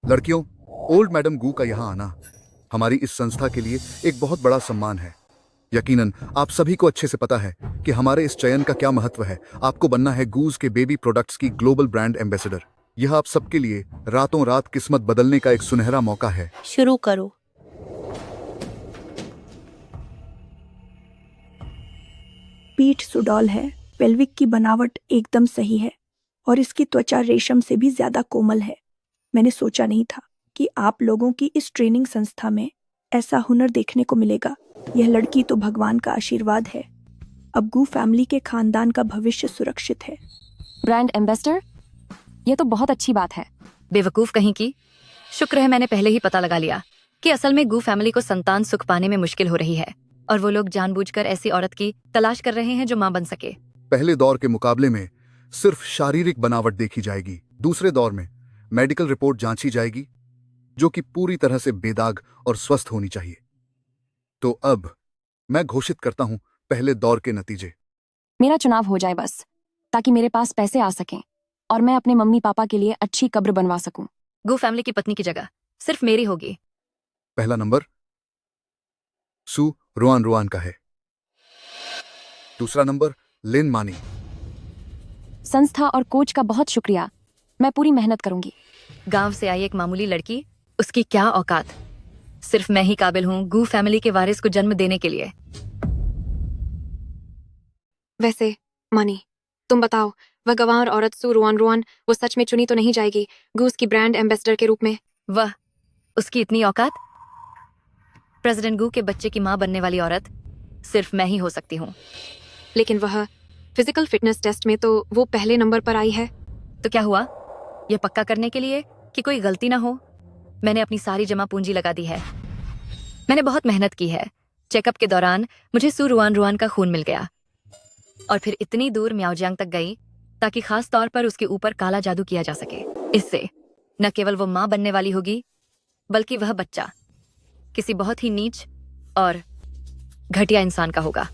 लड़कियों, old madam गू का यहाँ आना हमारी इस संस्था के लिए एक बहुत बड़ा सम्मान है। यकीनन आप सभी को अच्छे से पता है कि हमारे इस चयन का क्या महत्व है। आपको बनना है गूज के बेबी प्रोडक्ट्स की ग्लोबल ब्रांड एम्बेसडर। यह आप सबके लिए रातों रात किस्मत बदलने का एक सुनहरा मौका है। शुरू करो। पीठ सुडौल है, पेल्विक की बनावट एकदम सही है और इसकी त्वचा रेशम से भी ज्यादा कोमल है। मैंने सोचा नहीं था कि आप लोगों की इस ट्रेनिंग संस्था में ऐसा हुनर देखने को मिलेगा। यह लड़की तो भगवान का आशीर्वाद है। अब गू फैमिली के खानदान का भविष्य सुरक्षित है। ब्रांड एम्बेसडर, ये तो बहुत अच्छी बात है। बेवकूफ कहीं की। शुक्र है मैंने पहले ही पता लगा लिया कि असल में गू फैमिली को संतान सुख पाने में मुश्किल हो रही है और वो लोग जानबूझकर ऐसी औरत की तलाश कर रहे हैं जो मां बन सके। पहले दौर के मुकाबले में सिर्फ शारीरिक बनावट देखी जाएगी। दूसरे दौर में मेडिकल रिपोर्ट जांची जाएगी जो कि पूरी तरह से बेदाग और स्वस्थ होनी चाहिए। तो अब मैं घोषित करता हूं पहले दौर के नतीजे। मेरा चुनाव हो जाए बस, ताकि मेरे पास पैसे आ सकें और मैं अपने मम्मी पापा के लिए अच्छी कब्र बनवा सकूं। गू फैमिली की पत्नी की जगह सिर्फ मेरी होगी। पहला नंबर सू रुआन रुआन का है। दूसरा नंबर लिन मानी। संस्था और कोच का बहुत शुक्रिया, मैं पूरी मेहनत करूंगी। गांव से आई एक मामूली लड़की, उसकी क्या औकात। सिर्फ मैं ही काबिल हूँ गू फैमिली के वारिस को जन्म देने के लिए। वैसे मानी, तुम बताओ, वह गंवार औरत सू रुआन रुआन वो सच में चुनी तो नहीं जाएगी गूस की ब्रांड एम्बेसडर के रूप में? वाह, उसकी इतनी औकात। प्रेसिडेंट गू के बच्चे की मां बनने वाली औरत सिर्फ मैं ही हो सकती हूँ। लेकिन वह फिजिकल फिटनेस टेस्ट में तो वो पहले नंबर पर आई है। तो क्या हुआ? यह पक्का करने के लिए कि कोई गलती ना हो, मैंने अपनी सारी जमा पूंजी लगा दी है। मैंने बहुत मेहनत की है। चेकअप के दौरान मुझे सू रुआन रुआन का खून मिल गया और फिर इतनी दूर म्याओजियांग तक गई ताकि खास तौर पर उसके ऊपर काला जादू किया जा सके। इससे न केवल वो मां बनने वाली होगी बल्कि वह बच्चा किसी बहुत ही नीच और घटिया इंसान का होगा।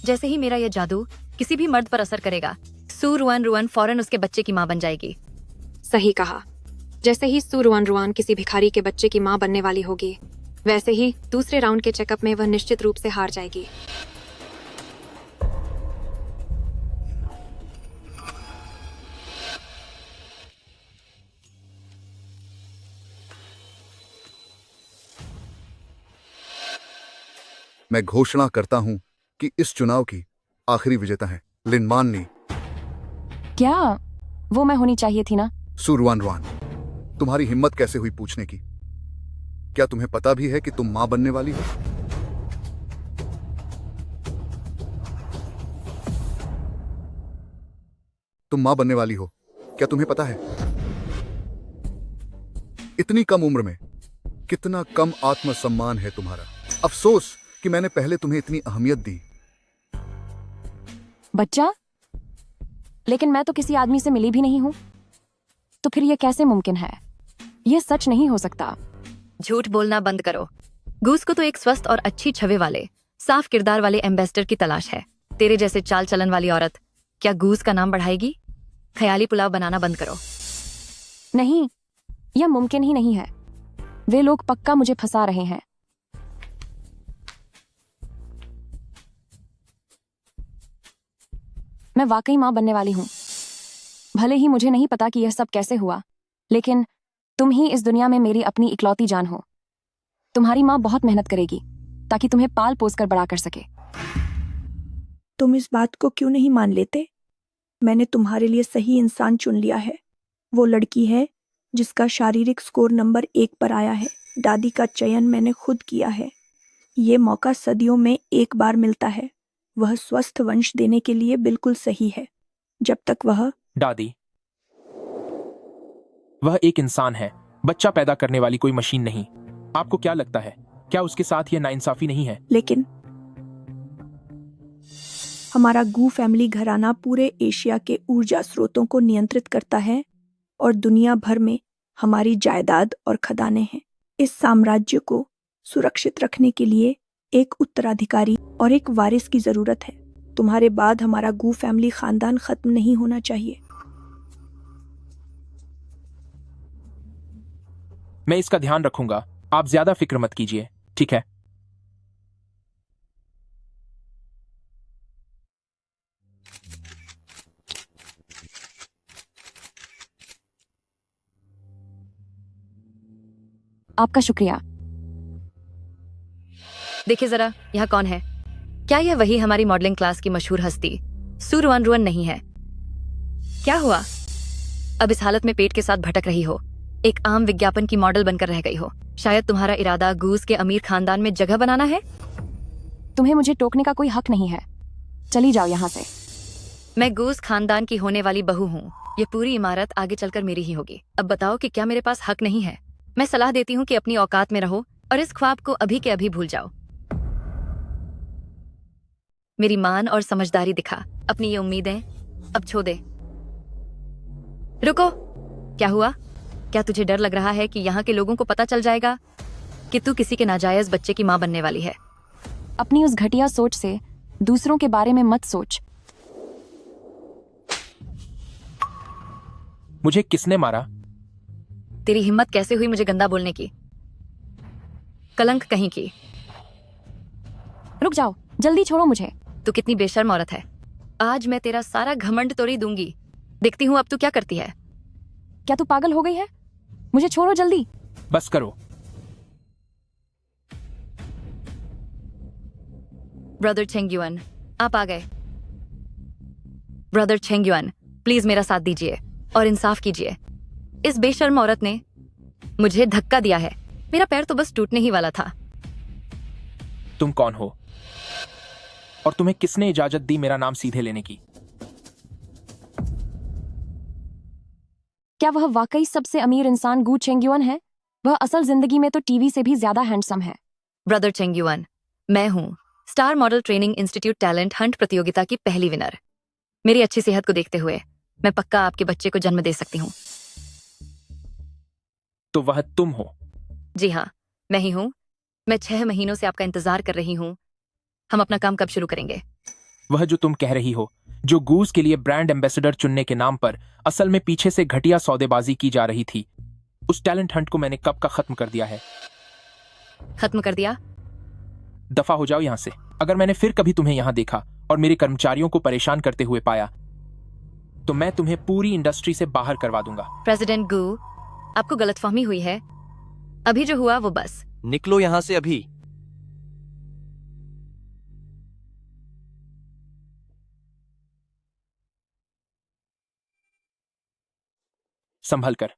जैसे ही मेरा यह जादू किसी भी मर्द पर असर करेगा, सू रुआन रुआन फौरन उसके बच्चे की मां बन जाएगी। सही कहा। जैसे ही सू रुआन रुआन किसी भिखारी के बच्चे की मां बनने वाली होगी, वैसे ही दूसरे राउंड के चेकअप में वह निश्चित रूप से हार जाएगी। मैं घोषणा करता हूं कि इस चुनाव की आखिरी विजेता है लिन मानी। क्या वो मैं होनी चाहिए थी ना? सू रुआन रुआन, तुम्हारी हिम्मत कैसे हुई पूछने की? क्या तुम्हें पता भी है कि तुम मां बनने वाली हो? तुम मां बनने वाली हो, क्या तुम्हें पता है? इतनी कम उम्र में कितना कम आत्मसम्मान है तुम्हारा। अफसोस कि मैंने पहले तुम्हें इतनी अहमियत दी। बच्चा? लेकिन मैं तो किसी आदमी से मिली भी नहीं हूं, तो फिर यह कैसे मुमकिन है? यह सच नहीं हो सकता। झूठ बोलना बंद करो। गूस को तो एक स्वस्थ और अच्छी छवि वाले, साफ किरदार वाले एम्बेसडर की तलाश है। तेरे जैसे चाल चलन वाली औरत क्या गूस का नाम बढ़ाएगी? ख्याली पुलाव बनाना बंद करो। नहीं, यह मुमकिन ही नहीं है। वे लोग पक्का मुझे फंसा रहे हैं। मैं वाकई मां बनने वाली हूं। भले ही मुझे नहीं पता कि यह सब कैसे हुआ, लेकिन तुम ही इस दुनिया में मेरी अपनी इकलौती जान हो। तुम्हारी मां बहुत मेहनत करेगी ताकि तुम्हें पाल पोस कर बड़ा कर सके। तुम इस बात को क्यों नहीं मान लेते? मैंने तुम्हारे लिए सही इंसान चुन लिया है। वो लड़की है जिसका शारीरिक स्कोर नंबर 1 पर आया है। दादी का चयन मैंने खुद किया है। ये मौका सदियों में एक बार मिलता है। वह स्वस्थ वंश देने के लिए बिल्कुल सही है। जब तक वह दादी, वह एक इंसान है, बच्चा पैदा करने वाली कोई मशीन नहीं। आपको क्या लगता है, क्या उसके साथ यह नाइंसाफी नहीं है? लेकिन हमारा गू फैमिली घराना पूरे एशिया के ऊर्जा स्रोतों को नियंत्रित करता है और दुनिया भर में हमारी जायदाद और खदानें हैं। इस साम्राज्य को सुरक्षित रखने के लिए एक उत्तराधिकारी और एक वारिस की जरूरत है। तुम्हारे बाद हमारा गू फैमिली खानदान खत्म नहीं होना चाहिए। मैं इसका ध्यान रखूंगा। आप ज्यादा फिक्र मत कीजिए, ठीक है? आपका शुक्रिया। देखिए जरा, यहाँ कौन है? क्या यह वही हमारी मॉडलिंग क्लास की मशहूर हस्ती सू रुआन रुआन नहीं है? क्या हुआ? अब इस हालत में पेट के साथ भटक रही हो, एक आम विज्ञापन की मॉडल बनकर रह गई हो। शायद तुम्हारा इरादा गूज के अमीर खानदान में जगह बनाना है। तुम्हें मुझे टोकने का कोई हक नहीं है। चली जाओ यहाँ से। मैं गूज खानदान की होने वाली बहू हूँ। ये पूरी इमारत आगे चलकर मेरी ही होगी। अब बताओ कि क्या मेरे पास हक नहीं है? मैं सलाह देती हूँ कि अपनी औकात में रहो और इस ख्वाब को अभी के अभी भूल जाओ। मेरी मान और समझदारी दिखा, अपनी ये उम्मीदें अब छो दे। रुको, क्या हुआ? क्या तुझे डर लग रहा है कि यहाँ के लोगों को पता चल जाएगा कि तू किसी के नाजायज बच्चे की माँ बनने वाली है? अपनी उस घटिया सोच से दूसरों के बारे में मत सोच। मुझे किसने मारा? तेरी हिम्मत कैसे हुई मुझे गंदा बोलने की? कलंक कहीं की। रुक जाओ, जल्दी छोड़ो मुझे। तू कितनी बेशर्म औरत है। आज मैं तेरा सारा घमंड तोड़ी दूंगी। देखती हूँ अब तू क्या करती है। क्या तू पागल हो गई है? मुझे छोड़ो जल्दी। बस करो। ब्रदर चेंगयुआन, आप आ गए। ब्रदर चेंगयुआन, प्लीज मेरा साथ दीजिए और इंसाफ कीजिए। इस बेशर्म औरत ने मुझे धक्का दिया है। मेरा पैर तो बस टूटने ही वाला था। तुम कौन हो और तुम्हें किसने इजाजत दी मेरा नाम सीधे लेने की? क्या वह वाकई सबसे अमीर इंसान गू चेंगयुआन है? वह असल जिंदगी में तो टीवी से भी ज्यादा हैंडसम है। ब्रदर चेंगयुआन, मैं हूँ star model training institute talent Hunt प्रतियोगिता की पहली विनर। मेरी अच्छी सेहत को देखते हुए मैं पक्का आपके बच्चे को जन्म दे सकती हूँ। तो वह तुम हो? जी हाँ, मैं ही हूँ। मैं 6 महीनों से आपका इंतजार कर रही हूँ। हम अपना काम कब शुरू करेंगे? वह जो तुम कह रही हो, जो गूज के लिए ब्रांड एम्बेसडर चुनने के नाम पर असल में पीछे से घटिया सौदेबाजी की जा रही थी, उस टैलेंट हंट को मैंने कब का खत्म कर दिया है। खत्म कर दिया? दफा हो जाओ यहां से। अगर मैंने फिर कभी तुम्हें यहां देखा और मेरे कर्मचारियों को परेशान करते हुए पाया तो मैं तुम्हें पूरी इंडस्ट्री से बाहर करवा दूंगा। प्रेसिडेंट गू, आपको गलतफहमी हुई है। अभी जो हुआ वो बस। निकलो यहां से अभी। संभल कर।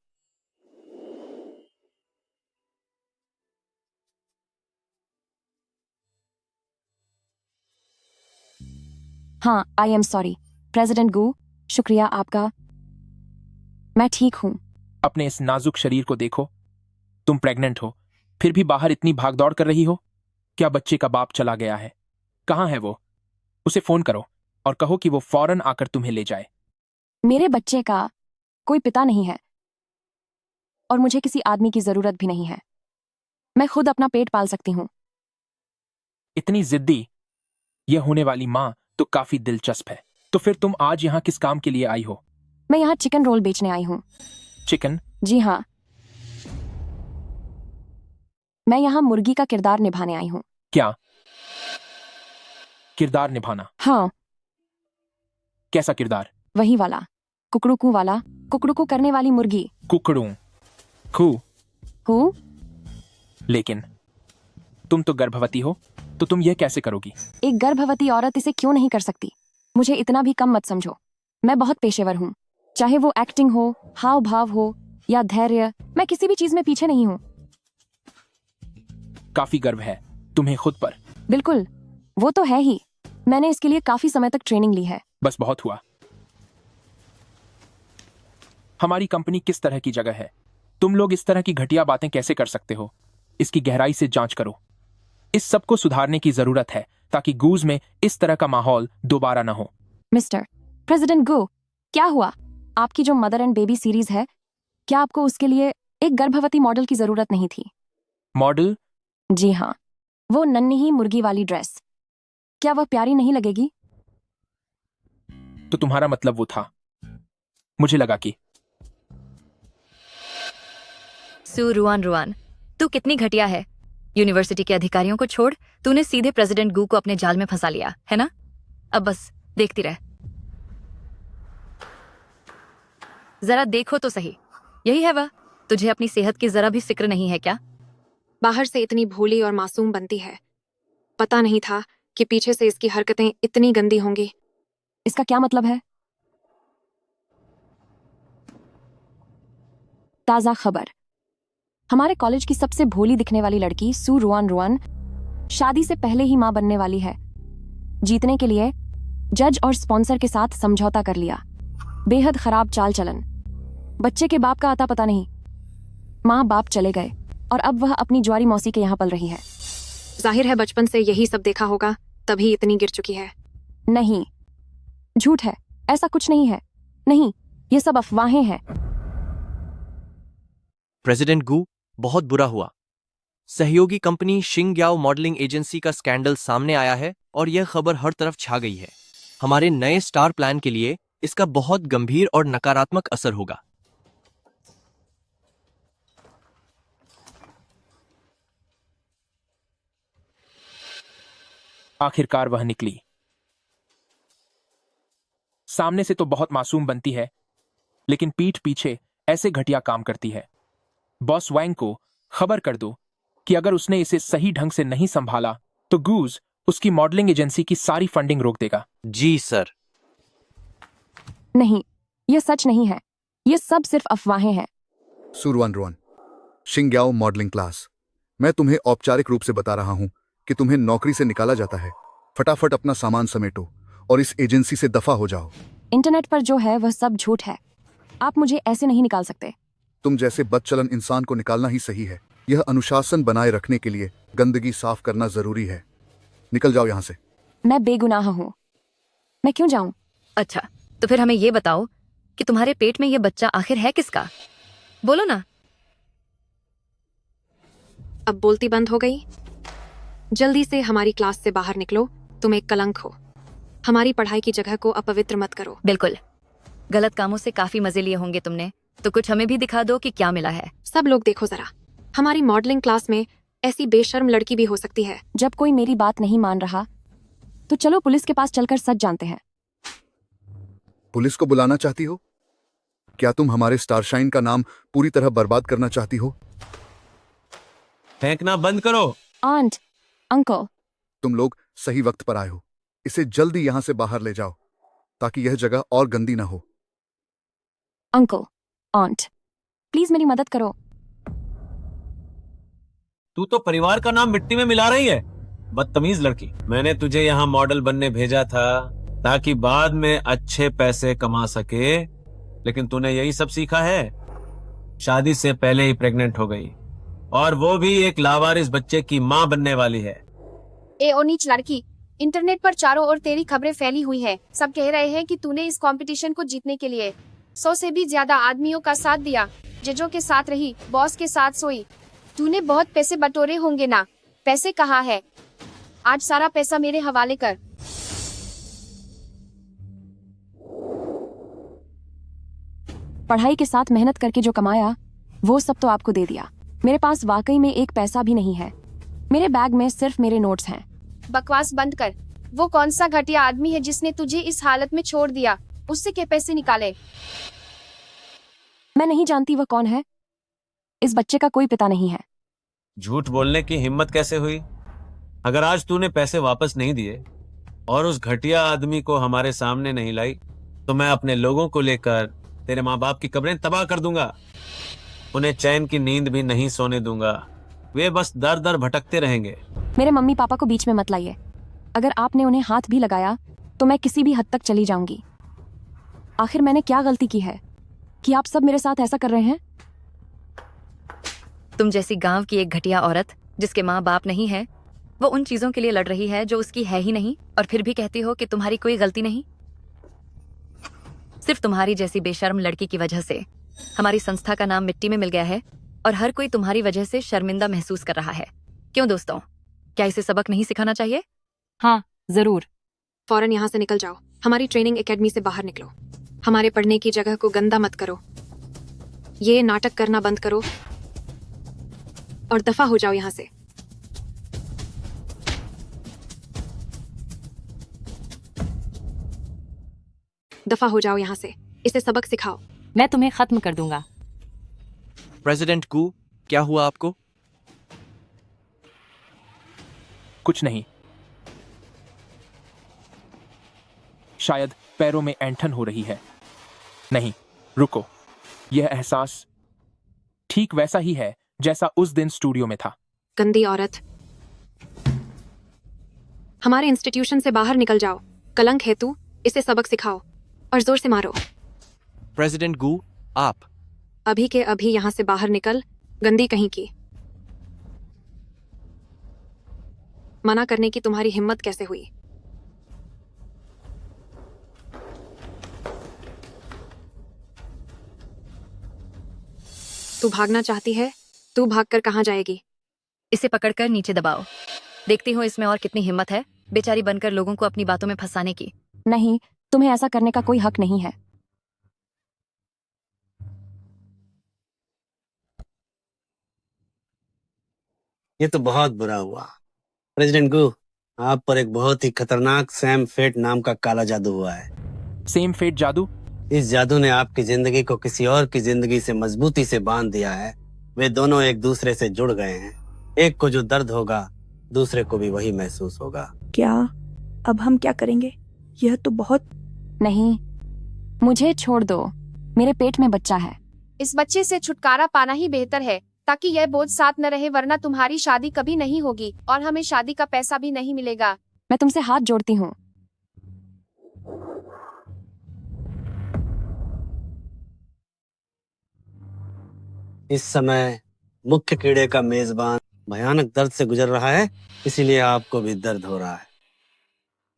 हाँ, आई एम सॉरी प्रेसिडेंट गू। शुक्रिया आपका। मैं ठीक हूँ। अपने इस नाजुक शरीर को देखो। तुम प्रेग्नेंट हो, फिर भी बाहर इतनी भागदौड़ कर रही हो। क्या बच्चे का बाप चला गया है? कहाँ है वो? उसे फोन करो और कहो कि वो फौरन आकर तुम्हें ले जाए। मेरे बच्चे का कोई पिता नहीं है और मुझे किसी आदमी की जरूरत भी नहीं है। मैं खुद अपना पेट पाल सकती हूँ। इतनी जिद्दी यह होने वाली माँ तो काफी दिलचस्प है। तो फिर तुम आज यहाँ किस काम के लिए आई हो? मैं यहाँ चिकन रोल बेचने आई हूँ। चिकन? जी हाँ, मैं यहाँ मुर्गी का किरदार निभाने आई हूँ। क्या किरदार निभाना? हाँ, कैसा किरदार? वही वाला, कुकड़ुकू वाला, कुकड़ुकू करने वाली मुर्गी। कुकड़ू खू? हूँ? लेकिन तुम तो गर्भवती हो, तो तुम यह कैसे करोगी? एक गर्भवती औरत इसे क्यों नहीं कर सकती? मुझे इतना भी कम मत समझो। मैं बहुत पेशेवर हूँ। चाहे वो एक्टिंग हो, हाव भाव हो या धैर्य, मैं किसी भी चीज में पीछे नहीं हूँ। काफी गर्व है तुम्हें खुद पर। बिल्कुल, वो तो है ही। मैंने इसके लिए काफी समय तक ट्रेनिंग ली है। बस बहुत हुआ। हमारी कंपनी किस तरह की जगह है? तुम लोग इस तरह की घटिया बातें कैसे कर सकते हो? इसकी गहराई से जांच करो। इस सब को सुधारने की जरूरत है ताकि गूज में इस तरह का माहौल दोबारा न हो। मिस्टर प्रेसिडेंट गो, क्या हुआ? आपकी जो मदर एंड बेबी सीरीज है, क्या आपको उसके लिए एक गर्भवती मॉडल की जरूरत नहीं थी? मॉडल? जी हाँ, वो नन्ही ही मुर्गी वाली ड्रेस। क्या वह प्यारी नहीं लगेगी? तो तुम्हारा मतलब वो था। मुझे लगा कि सू रुआन रुआन, तू कितनी घटिया है। यूनिवर्सिटी के अधिकारियों को छोड़ तूने सीधे प्रेसिडेंट गू को अपने जाल में फंसा लिया है ना। अब बस देखती रह। जरा देखो तो सही, यही है वह। तुझे अपनी सेहत की जरा भी फिक्र नहीं है क्या? बाहर से इतनी भोली और मासूम बनती है, पता नहीं था कि पीछे से इसकी हरकतें इतनी गंदी होंगी। इसका क्या मतलब है? ताजा खबर, हमारे कॉलेज की सबसे भोली दिखने वाली लड़की सू रुआन रुआन शादी से पहले ही मां बनने वाली है। जीतने के लिए जज और स्पॉन्सर के साथ समझौता कर लिया। बेहद खराब चाल चलन। बच्चे के बाप का आता पता नहीं। माँ बाप चले गए और अब वह अपनी ज्वारी मौसी के यहाँ पल रही है। जाहिर है बचपन से यही सब देखा होगा, तभी इतनी गिर चुकी है। नहीं, झूठ है, ऐसा कुछ नहीं है। नहीं, ये सब अफवाहें हैं। प्रेसिडेंट गू, बहुत बुरा हुआ। सहयोगी कंपनी शिंग्याओ मॉडलिंग एजेंसी का स्कैंडल सामने आया है और यह खबर हर तरफ छा गई है। हमारे नए स्टार प्लान के लिए इसका बहुत गंभीर और नकारात्मक असर होगा। आखिरकार वह निकली। सामने से तो बहुत मासूम बनती है, लेकिन पीठ पीछे ऐसे घटिया काम करती है। बॉस वैंग को खबर कर दो कि अगर उसने इसे सही ढंग से नहीं संभाला तो गूज उसकी मॉडलिंग एजेंसी की सारी फंडिंग रोक देगा। जी सर। नहीं, यह सच नहीं है। ये सब सिर्फ अफवाहें हैं। सुरुआन रुआन, शिंग्याओ मॉडलिंग क्लास, मैं तुम्हें औपचारिक रूप से बता रहा हूं कि तुम्हें नौकरी से निकाला जाता है। फटाफट अपना सामान समेटो और इस एजेंसी से दफा हो जाओ। इंटरनेट पर जो है वह सब झूठ है। आप मुझे ऐसे नहीं निकाल सकते। तुम जैसे बदचलन इंसान को निकालना ही सही है। यह अनुशासन बनाए रखने के लिए गंदगी साफ करना जरूरी है। निकल जाओ यहां से। मैं बेगुनाह हूं, मैं क्यों जाऊं? अच्छा, तो फिर हमें ये बताओ कि तुम्हारे पेट में ये बच्चा आखिर है किसका? बोलो ना। अब बोलती बंद हो गई? जल्दी से हमारी क्लास से बाहर निकलो, तुम एक कलंक हो। हमारी पढ़ाई की जगह को अपवित्र मत करो। बिल्कुल, गलत कामों से काफी मजे लिए होंगे तुमने, तो कुछ हमें भी दिखा दो कि क्या मिला है। सब लोग देखो जरा, हमारी मॉडलिंग क्लास में ऐसी बेशर्म लड़की भी हो सकती है। जब कोई मेरी बात नहीं मान रहा तो चलो पुलिस के पास चलकर सच जानते हैं। पुलिस को बुलाना चाहती हो? क्या तुम हमारे स्टारशाइन का नाम पूरी तरह बर्बाद करना चाहती हो? फेंकना बंद करो। आंट, अंकल, तुम लोग सही वक्त पर आए हो। इसे जल्दी यहां से बाहर ले जाओ ताकि यह जगह और गंदी ना हो। अंकल, आंट, प्लीज मेरी मदद करो। तू तो परिवार का नाम मिट्टी में मिला रही है, बदतमीज लड़की। मैंने तुझे यहाँ मॉडल बनने भेजा था ताकि बाद में अच्छे पैसे कमा सके, लेकिन तूने यही सब सीखा है। शादी से पहले ही प्रेग्नेंट हो गई, और वो भी एक लावारिस बच्चे की माँ बनने वाली है। ए ओ नीच लड़की, इंटरनेट पर चारों ओर तेरी खबरें फैली हुई है। सब कह रहे हैं कि तूने इस कंपटीशन को जीतने के लिए 100 से भी ज्यादा आदमियों का साथ दिया, जजों के साथ रही, बॉस के साथ सोई। तूने बहुत पैसे बटोरे होंगे ना? पैसे कहाँ है? आज सारा पैसा मेरे हवाले कर। पढ़ाई के साथ मेहनत करके जो कमाया वो सब तो आपको दे दिया। मेरे पास वाकई में एक पैसा भी नहीं है। मेरे बैग में सिर्फ मेरे नोट्स हैं। बकवास बंद कर। वो कौन सा घटिया आदमी है जिसने तुझे इस हालत में छोड़ दिया? उससे क्या पैसे निकाले? मैं नहीं जानती वह कौन है। इस बच्चे का कोई पिता नहीं है। झूठ बोलने की हिम्मत कैसे हुई? अगर आज तूने पैसे वापस नहीं दिए और उस घटिया आदमी को हमारे सामने नहीं लाई, तो मैं अपने लोगों को लेकर तेरे माँ बाप की कब्रें तबाह कर दूंगा। उन्हें चैन की नींद भी नहीं सोने दूंगा। वे बस दर दर भटकते रहेंगे। मेरे मम्मी पापा को बीच में मत लाइए। अगर आपने उन्हें हाथ भी लगाया तो मैं किसी भी हद तक चली जाऊंगी। आखिर मैंने क्या गलती की है कि आप सब मेरे साथ ऐसा कर रहे हैं? तुम जैसी गांव की एक घटिया औरत जिसके माँ बाप नहीं है, वो उन चीजों के लिए लड़ रही है जो उसकी है ही नहीं, और फिर भी कहती हो कि तुम्हारी कोई गलती नहीं। सिर्फ तुम्हारी जैसी बेशर्म लड़की की वजह से हमारी संस्था का नाम मिट्टी में मिल गया है, और हर कोई तुम्हारी वजह से शर्मिंदा महसूस कर रहा है। क्यों दोस्तों, क्या इसे सबक नहीं सिखाना चाहिए? हाँ, जरूर। फौरन यहाँ से निकल जाओ। हमारी ट्रेनिंग एकेडमी से बाहर निकलो। हमारे पढ़ने की जगह को गंदा मत करो। ये नाटक करना बंद करो और दफा हो जाओ यहाँ से। दफा हो जाओ यहाँ से, इसे सबक सिखाओ। मैं तुम्हें खत्म कर दूंगा। प्रेसिडेंट गू, क्या हुआ आपको? कुछ नहीं, शायद पैरों में ऐंठन हो रही है। नहीं, रुको, यह एहसास ठीक वैसा ही है जैसा उस दिन स्टूडियो में था। गंदी औरत, हमारे इंस्टीट्यूशन से बाहर निकल जाओ। कलंक है तू, इसे सबक सिखाओ और जोर से मारो। प्रेसिडेंट गू, आप अभी के अभी यहाँ से बाहर निकल, गंदी कहीं की। मना करने की तुम्हारी हिम्मत कैसे हुई? तू भागना चाहती है? तू भागकर कहाँ जाएगी? इसे पकड़कर नीचे दबाओ। देखती हूँ इसमें और कितनी हिम्मत है बेचारी बनकर लोगों को अपनी बातों में फंसाने की। नहीं, तुम्हें ऐसा करने का कोई हक नहीं है। ये तो बहुत बुरा हुआ। प्रेसिडेंट गू, आप पर एक बहुत ही खतरनाक सैम फेट नाम का काला जादू हुआ है। सेम फेट जादू? इस जादू ने आपकी जिंदगी को किसी और की जिंदगी से मजबूती से बांध दिया है। वे दोनों एक दूसरे से जुड़ गए हैं। एक को जो दर्द होगा, दूसरे को भी वही महसूस होगा। क्या अब हम क्या करेंगे? यह तो बहुत। नहीं, मुझे छोड़ दो, मेरे पेट में बच्चा है। इस बच्चे से छुटकारा पाना ही बेहतर है, ताकि यह बोझ साथ न रहे, वरना तुम्हारी शादी कभी नहीं होगी और हमें शादी का पैसा भी नहीं मिलेगा। मैं तुमसे हाथ जोड़ती हूँ। इस समय मुख्य कीड़े का मेजबान भयानक दर्द से गुजर रहा है, इसीलिए आपको भी दर्द हो रहा है।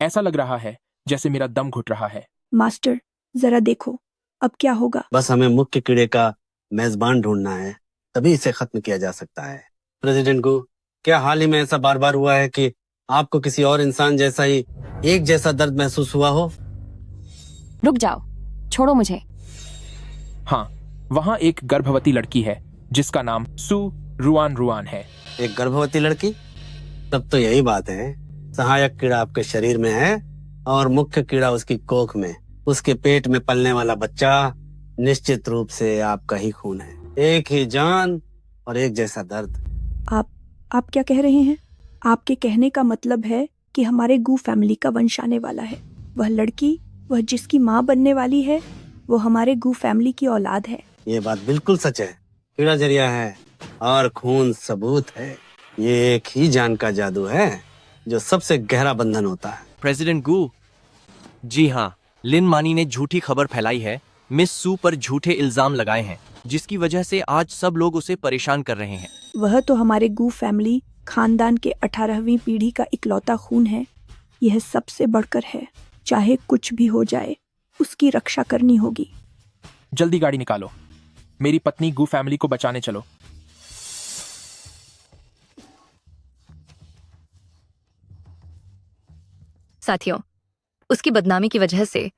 ऐसा लग रहा है जैसे मेरा दम घुट रहा है। मास्टर, जरा देखो, अब क्या होगा? बस हमें मुख्य कीड़े का मेजबान ढूंढना है, तभी इसे खत्म किया जा सकता है। प्रेसिडेंट गू, क्या हाल ही में ऐसा बार बार हुआ है कि आपको किसी और इंसान जैसा ही एक जैसा दर्द महसूस हुआ हो? रुक जाओ, छोड़ो मुझे। हाँ, वहाँ एक गर्भवती लड़की है जिसका नाम सू रुआन रुआन है। एक गर्भवती लड़की? तब तो यही बात है। सहायक कीड़ा आपके शरीर में है और मुख्य कीड़ा उसकी कोख में। उसके पेट में पलने वाला बच्चा निश्चित रूप से आपका ही खून है। एक ही जान और एक जैसा दर्द। आप क्या कह रहे हैं? आपके कहने का मतलब है कि हमारे गू फैमिली का वंश आने वाला है। वह लड़की, वह जिसकी माँ बनने वाली है, वो हमारे गू फैमिली की औलाद है। ये बात बिल्कुल सच है। कीड़ा जरिया है और खून सबूत है। ये एक ही जान का जादू है जो सबसे गहरा बंधन होता है। प्रेसिडेंट गू, जी हाँ, लिन मानी ने झूठी खबर फैलाई है, मिस सू पर झूठे इल्जाम लगाए हैं, जिसकी वजह से आज सब लोग उसे परेशान कर रहे हैं। वह तो हमारे गू फैमिली खानदान के 18वीं पीढ़ी का इकलौता खून है। यह सबसे बढ़कर है। चाहे कुछ भी हो जाए, उसकी रक्षा करनी होगी। जल्दी गाड़ी निकालो, मेरी पत्नी गू फैमिली को बचाने चलो। साथियों, उसकी बदनामी की वजह से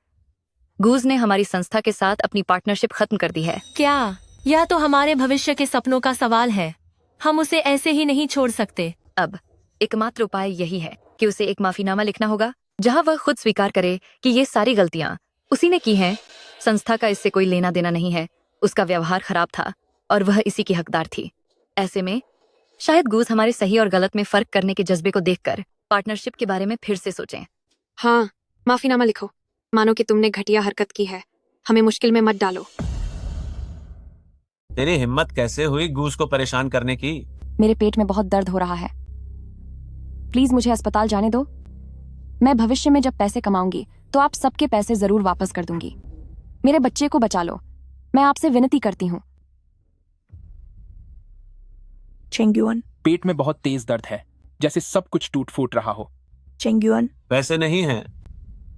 गूज ने हमारी संस्था के साथ अपनी पार्टनरशिप खत्म कर दी है। क्या यह तो हमारे भविष्य के सपनों का सवाल है। हम उसे ऐसे ही नहीं छोड़ सकते। अब एकमात्र उपाय यही है कि उसे एक माफीनामा लिखना होगा, जहां वह खुद स्वीकार करे कि ये सारी गलतियां उसी ने की हैं। संस्था का इससे कोई लेना देना नहीं है। उसका व्यवहार खराब था और वह इसी की हकदार थी। ऐसे में शायद गूज हमारे सही और गलत में फर्क करने के जज्बे को देखकर पार्टनरशिप के बारे में फिर से सोचें। हाँ, माफीनामा लिखो। मानो कि तुमने घटिया हरकत की है। हमें मुश्किल में मत डालो। तेरी हिम्मत कैसे हुई गूस को परेशान करने की? मेरे पेट में बहुत दर्द हो रहा है, प्लीज मुझे अस्पताल जाने दो। मैं भविष्य में जब पैसे कमाऊंगी तो आप सबके पैसे जरूर वापस कर दूंगी। मेरे बच्चे को बचा लो, मैं आपसे विनती करती हूँ। चेंगयुअन, पेट में बहुत तेज दर्द है, जैसे सब कुछ टूट फूट रहा हो। चेंगयुअन, पैसे नहीं हैं।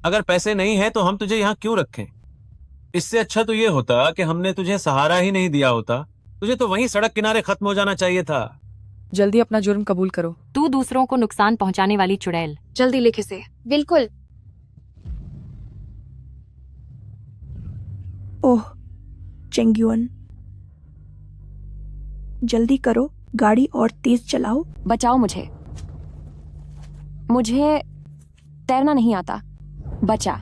अगर पैसे नहीं हैं तो हम तुझे यहाँ क्यों रखें? इससे अच्छा तो ये होता कि हमने तुझे सहारा ही नहीं दिया होता। तुझे तो वहीं सड़क किनारे खत्म हो जाना चाहिए था। जल्दी अपना जुर्म कबूल करो। तू दूसरों को नुकसान पहुंचाने वाली चुड़ैल। जल्दी लिख इसे। बिल्कुल। ओह चेंगयुअन, जल्दी करो, गाड़ी और तेज चलाओ। बचाओ मुझे। मुझे तैरना नहीं आता। बचा।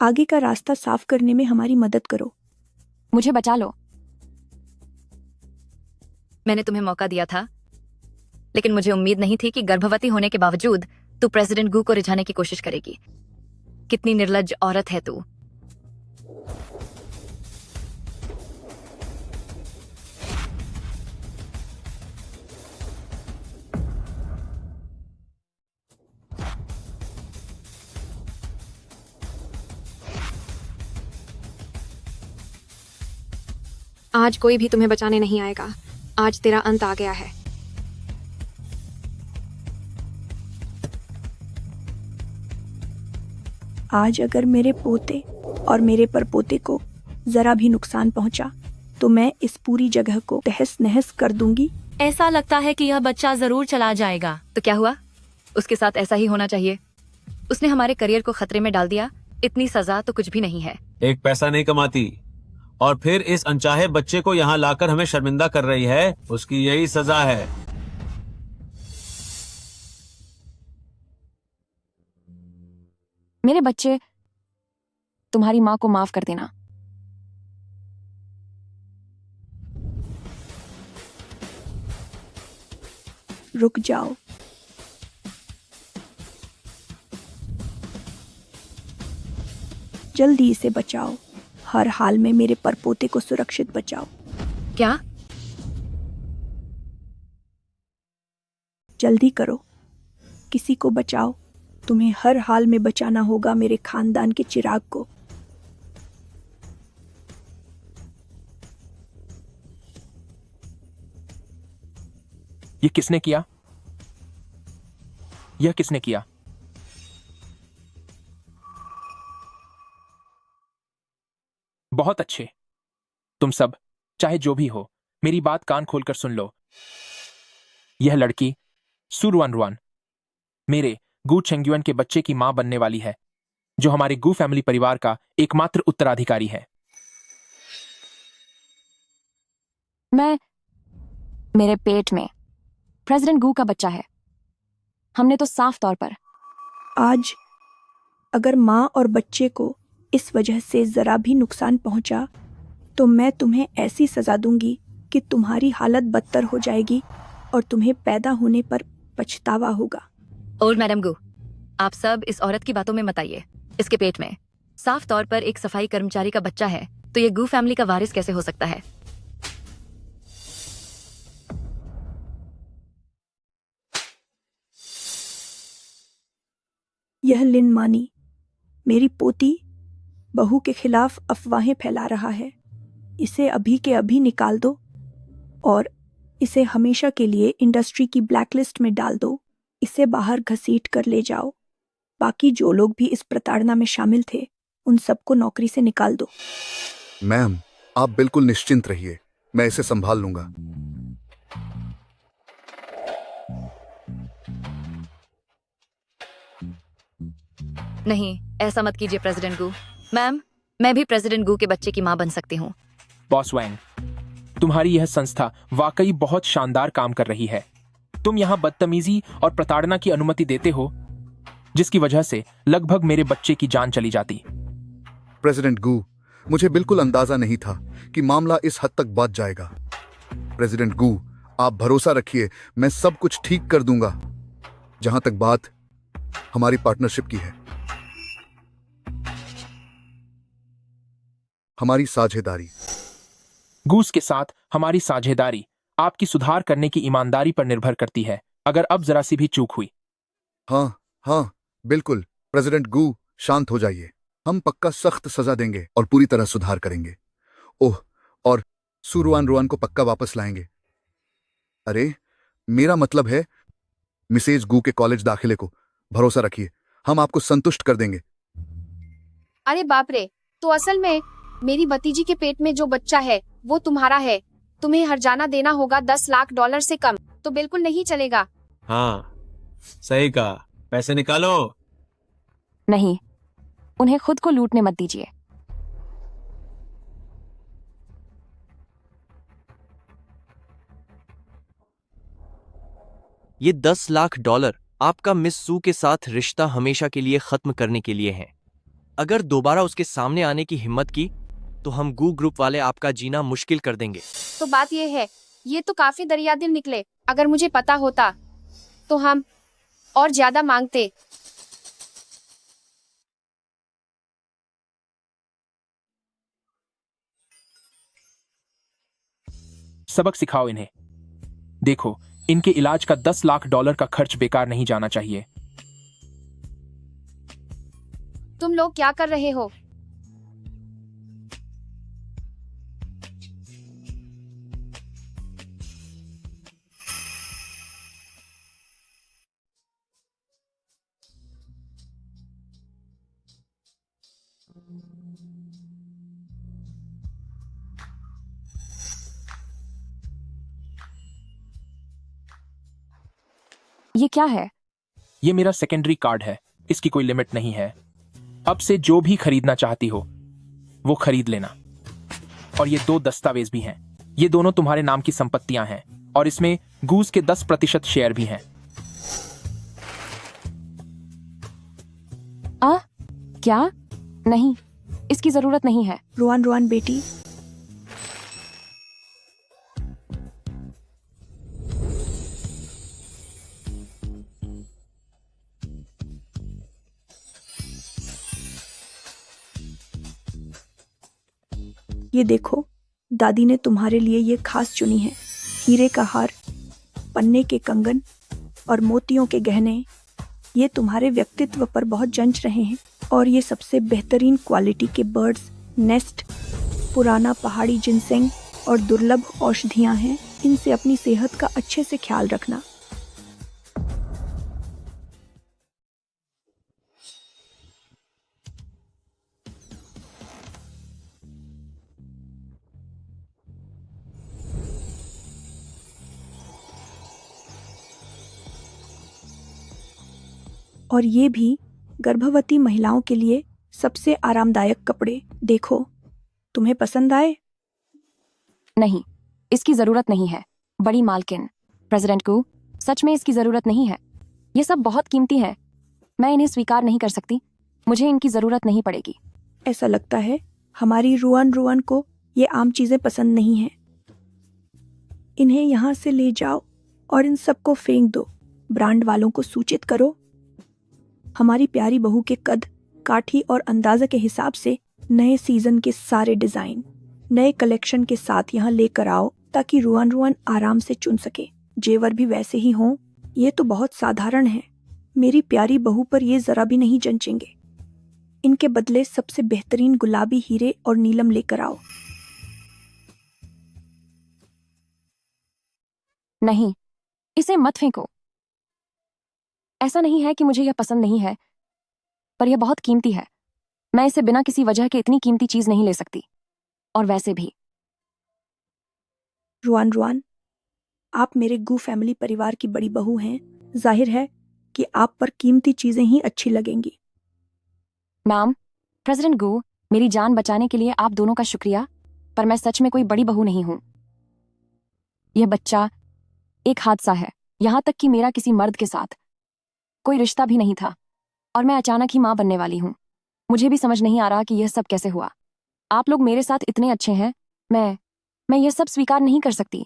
आगे का रास्ता साफ करने में हमारी मदद करो। मुझे बचा लो। मैंने तुम्हें मौका दिया था, लेकिन मुझे उम्मीद नहीं थी कि गर्भवती होने के बावजूद तू प्रेसिडेंट गू को रिझाने की कोशिश करेगी। कितनी निर्लज्ज औरत है तू। आज कोई भी तुम्हें बचाने नहीं आएगा। आज तेरा अंत आ गया है। आज अगर मेरे पोते और मेरे परपोते को जरा भी नुकसान पहुंचा तो मैं इस पूरी जगह को तहस नहस कर दूंगी। ऐसा लगता है कि यह बच्चा जरूर चला जाएगा। तो क्या हुआ? उसके साथ ऐसा ही होना चाहिए। उसने हमारे करियर को खतरे में डाल दिया। इतनी सजा तो कुछ भी नहीं है। एक पैसा नहीं कमाती और फिर इस अनचाहे बच्चे को यहाँ लाकर हमें शर्मिंदा कर रही है। उसकी यही सजा है। मेरे बच्चे, तुम्हारी माँ को माफ कर देना। रुक जाओ। जल्दी इसे बचाओ। हर हाल में मेरे परपोते को सुरक्षित बचाओ। क्या? जल्दी करो, किसी को बचाओ। तुम्हें हर हाल में बचाना होगा मेरे खानदान के चिराग को। ये किसने किया? यह किसने किया? बहुत अच्छे। तुम सब, चाहे जो भी हो, मेरी बात कान खोलकर सुन लो। यह लड़की सू रुआन रुआन मेरे गू चेंगयुएन के बच्चे की मां बनने वाली है, जो हमारे गू फैमिली परिवार का एकमात्र उत्तराधिकारी है। मेरे पेट में प्रेसिडेंट गू का बच्चा है। हमने तो साफ तौर पर आज अगर माँ और बच्चे को इस वजह से जरा भी नुकसान पहुंचा तो मैं तुम्हें ऐसी सजा दूंगी कि तुम्हारी हालत बदतर हो जाएगी और तुम्हें पैदा होने पर पछतावा होगा। ओल्ड मैडम गू, आप सब इस औरत की बातों में मत आइए। इसके पेट में साफ तौर पर एक सफाई कर्मचारी का बच्चा है, तो ये गू फैमिली का वारिस कैसे हो सकता है? यह लिन मानी, मेरी पोती, बहू के खिलाफ अफवाहें फैला रहा है। इसे अभी के अभी निकाल दो और इसे हमेशा के लिए इंडस्ट्री की ब्लैकलिस्ट में डाल दो। इसे बाहर घसीट कर ले जाओ। बाकी जो लोग भी इस प्रताड़ना में शामिल थे, उन सबको नौकरी से निकाल दो। मैम, आप बिल्कुल निश्चिंत रहिए, मैं इसे संभाल लूंगा। नहीं, ऐसा मत कीजिए प्रेसिडेंट गू। मैम, मैं भी प्रेसिडेंट गू के बच्चे की मां बन सकती हूँ। बॉस वैंग, तुम्हारी यह संस्था वाकई बहुत शानदार काम कर रही है। तुम यहाँ बदतमीजी और प्रताड़ना की अनुमति देते हो, जिसकी वजह से लगभग मेरे बच्चे की जान चली जाती। प्रेसिडेंट गू, मुझे बिल्कुल अंदाजा नहीं था कि मामला इस हद तक बढ़ जाएगा। प्रेसिडेंट गू, आप भरोसा रखिए, मैं सब कुछ ठीक कर दूंगा। जहां तक बात हमारी पार्टनरशिप की है, हमारी साझेदारी, गूस के साथ हमारी साझेदारी आपकी सुधार करने की ईमानदारी पर निर्भर करती है। अगर अब जरा सी भी चूक हुई। हाँ हाँ बिल्कुल। प्रेसिडेंट गू, शांत हो जाइए। हम पक्का सख्त सजा देंगे और पूरी तरह सुधार करेंगे। ओह, और सू रुआन रुआन को पक्का वापस लाएंगे। अरे, मेरा मतलब है मिसेज गू के कॉलेज दाखिले को। भरोसा रखिए, हम आपको संतुष्ट कर देंगे। अरे बाप रे, तो असल में मेरी भतीजी के पेट में जो बच्चा है वो तुम्हारा है। तुम्हें हर्जाना देना होगा 10 लाख डॉलर से कम तो बिल्कुल नहीं चलेगा। हाँ, सही कहा। पैसे निकालो। नहीं, उन्हें खुद को लूटने मत दीजिए। ये $10 लाख आपका मिस सू के साथ रिश्ता हमेशा के लिए खत्म करने के लिए हैं। अगर दोबारा उसके सामने आने की हिम्मत की तो हम गू ग्रुप वाले आपका जीना मुश्किल कर देंगे। तो बात ये है, ये तो काफी दरियादिल निकले। अगर मुझे पता होता तो हम और ज्यादा मांगते। सबक सिखाओ इन्हें। देखो, इनके इलाज का $10 लाख का खर्च बेकार नहीं जाना चाहिए। तुम लोग क्या कर रहे हो? ये क्या है? ये मेरा सेकेंडरी कार्ड है, इसकी कोई लिमिट नहीं है। अब से जो भी खरीदना चाहती हो वो खरीद लेना। और ये 2 दस्तावेज भी हैं। ये दोनों तुम्हारे नाम की संपत्तियां हैं और इसमें गूज के 10% शेयर भी हैं। क्या? नहीं, इसकी जरूरत नहीं है। रुआन रुआन बेटी, ये देखो, दादी ने तुम्हारे लिए ये खास चुनी है। हीरे का हार, पन्ने के कंगन और मोतियों के गहने। ये तुम्हारे व्यक्तित्व पर बहुत जंच रहे हैं। और ये सबसे बेहतरीन क्वालिटी के बर्ड्स नेस्ट, पुराना पहाड़ी जिनसेंग और दुर्लभ औषधियां हैं। इनसे अपनी सेहत का अच्छे से ख्याल रखना। और ये भी गर्भवती महिलाओं के लिए सबसे आरामदायक कपड़े। देखो, तुम्हें पसंद आए? नहीं, इसकी जरूरत नहीं है। बड़ी मालकिन, प्रेसिडेंट को सच में इसकी जरूरत नहीं है। ये सब बहुत कीमती है। मैं इन्हें स्वीकार नहीं कर सकती। मुझे इनकी जरूरत नहीं पड़ेगी। ऐसा लगता है हमारी रुआन रुआन को ये आम चीजें पसंद नहीं हैं। इन्हें यहाँ से ले जाओ और इन सबको फेंक दो। ब्रांड वालों को सूचित करो। हमारी प्यारी बहू के कद, काठी और अंदाजा के हिसाब से नए सीजन के सारे डिजाइन नए कलेक्शन के साथ यहाँ लेकर आओ ताकि रुआन रुआन आराम से चुन सके। जेवर भी वैसे ही हों। ये तो बहुत साधारण है। मेरी प्यारी बहू पर ये जरा भी नहीं जंचेंगे। इनके बदले सबसे बेहतरीन गुलाबी हीरे और नीलम लेकर आओ। नहीं, इसे मत फेंको। ऐसा नहीं है कि मुझे यह पसंद नहीं है, पर यह बहुत कीमती है। मैं इसे बिना किसी वजह के इतनी कीमती चीज नहीं ले सकती। और वैसे भी रुआन रुआन, आप मेरे गू फैमिली परिवार की बड़ी बहू हैं। जाहिर है कि आप पर कीमती चीजें ही अच्छी लगेंगी। मैम, प्रेसिडेंट गू, मेरी जान बचाने के लिए आप दोनों का शुक्रिया, पर मैं सच में कोई बड़ी बहू नहीं हूं। यह बच्चा एक हादसा है। यहां तक कि मेरा किसी मर्द के साथ कोई रिश्ता भी नहीं था और मैं अचानक ही मां बनने वाली हूं। मुझे भी समझ नहीं आ रहा कि यह सब कैसे हुआ। आप लोग मेरे साथ इतने अच्छे हैं। मैं यह सब स्वीकार नहीं कर सकती।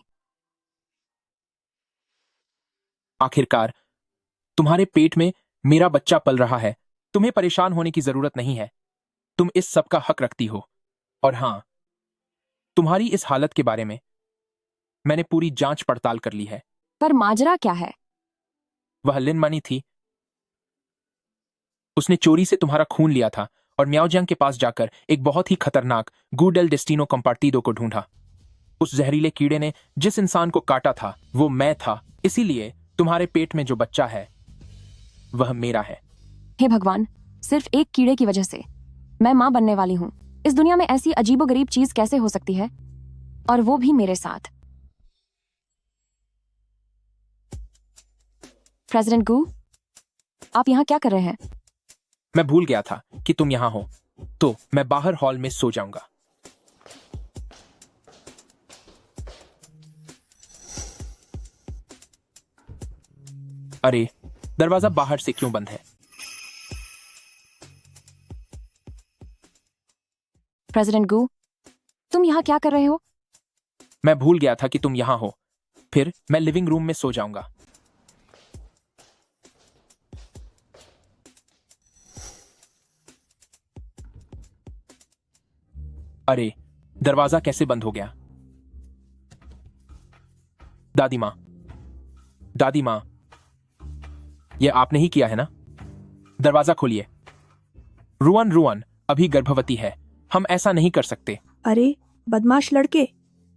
आखिरकार तुम्हारे पेट में मेरा बच्चा पल रहा है। तुम्हें परेशान होने की जरूरत नहीं है। तुम इस सब का हक रखती हो। और हां, तुम्हारी इस हालत के बारे में मैंने पूरी जांच पड़ताल कर ली है। पर माजरा क्या है? वह लिन मनी थी। उसने चोरी से तुम्हारा खून लिया था और म्याओजियांग के पास जाकर एक बहुत ही खतरनाक गूडेल डेस्टिनो कंपार्टिडो को ढूंढा। उस जहरीले कीड़े ने जिस इंसान को काटा था वो मैं था। इसीलिए तुम्हारे पेट में जो बच्चा है वह मेरा है। हे भगवान, सिर्फ एक कीड़े की वजह से मैं मां बनने वाली हूं। इस दुनिया में ऐसी अजीबोगरीब चीज कैसे हो सकती है, और वो भी मेरे साथ। प्रेसिडेंट गू, आप यहाँ क्या कर रहे हैं? मैं भूल गया था कि तुम यहां हो, तो मैं बाहर हॉल में सो जाऊंगा। अरे, दरवाजा बाहर से क्यों बंद है? प्रेसिडेंट गू, तुम यहाँ क्या कर रहे हो? मैं भूल गया था कि तुम यहाँ हो। फिर मैं लिविंग रूम में सो जाऊंगा। अरे, दरवाजा कैसे बंद हो गया? दादी माँ, दादी माँ, यह आपने ही किया है ना? दरवाजा खोलिए। रुआन रुआन अभी गर्भवती है, हम ऐसा नहीं कर सकते। अरे बदमाश लड़के,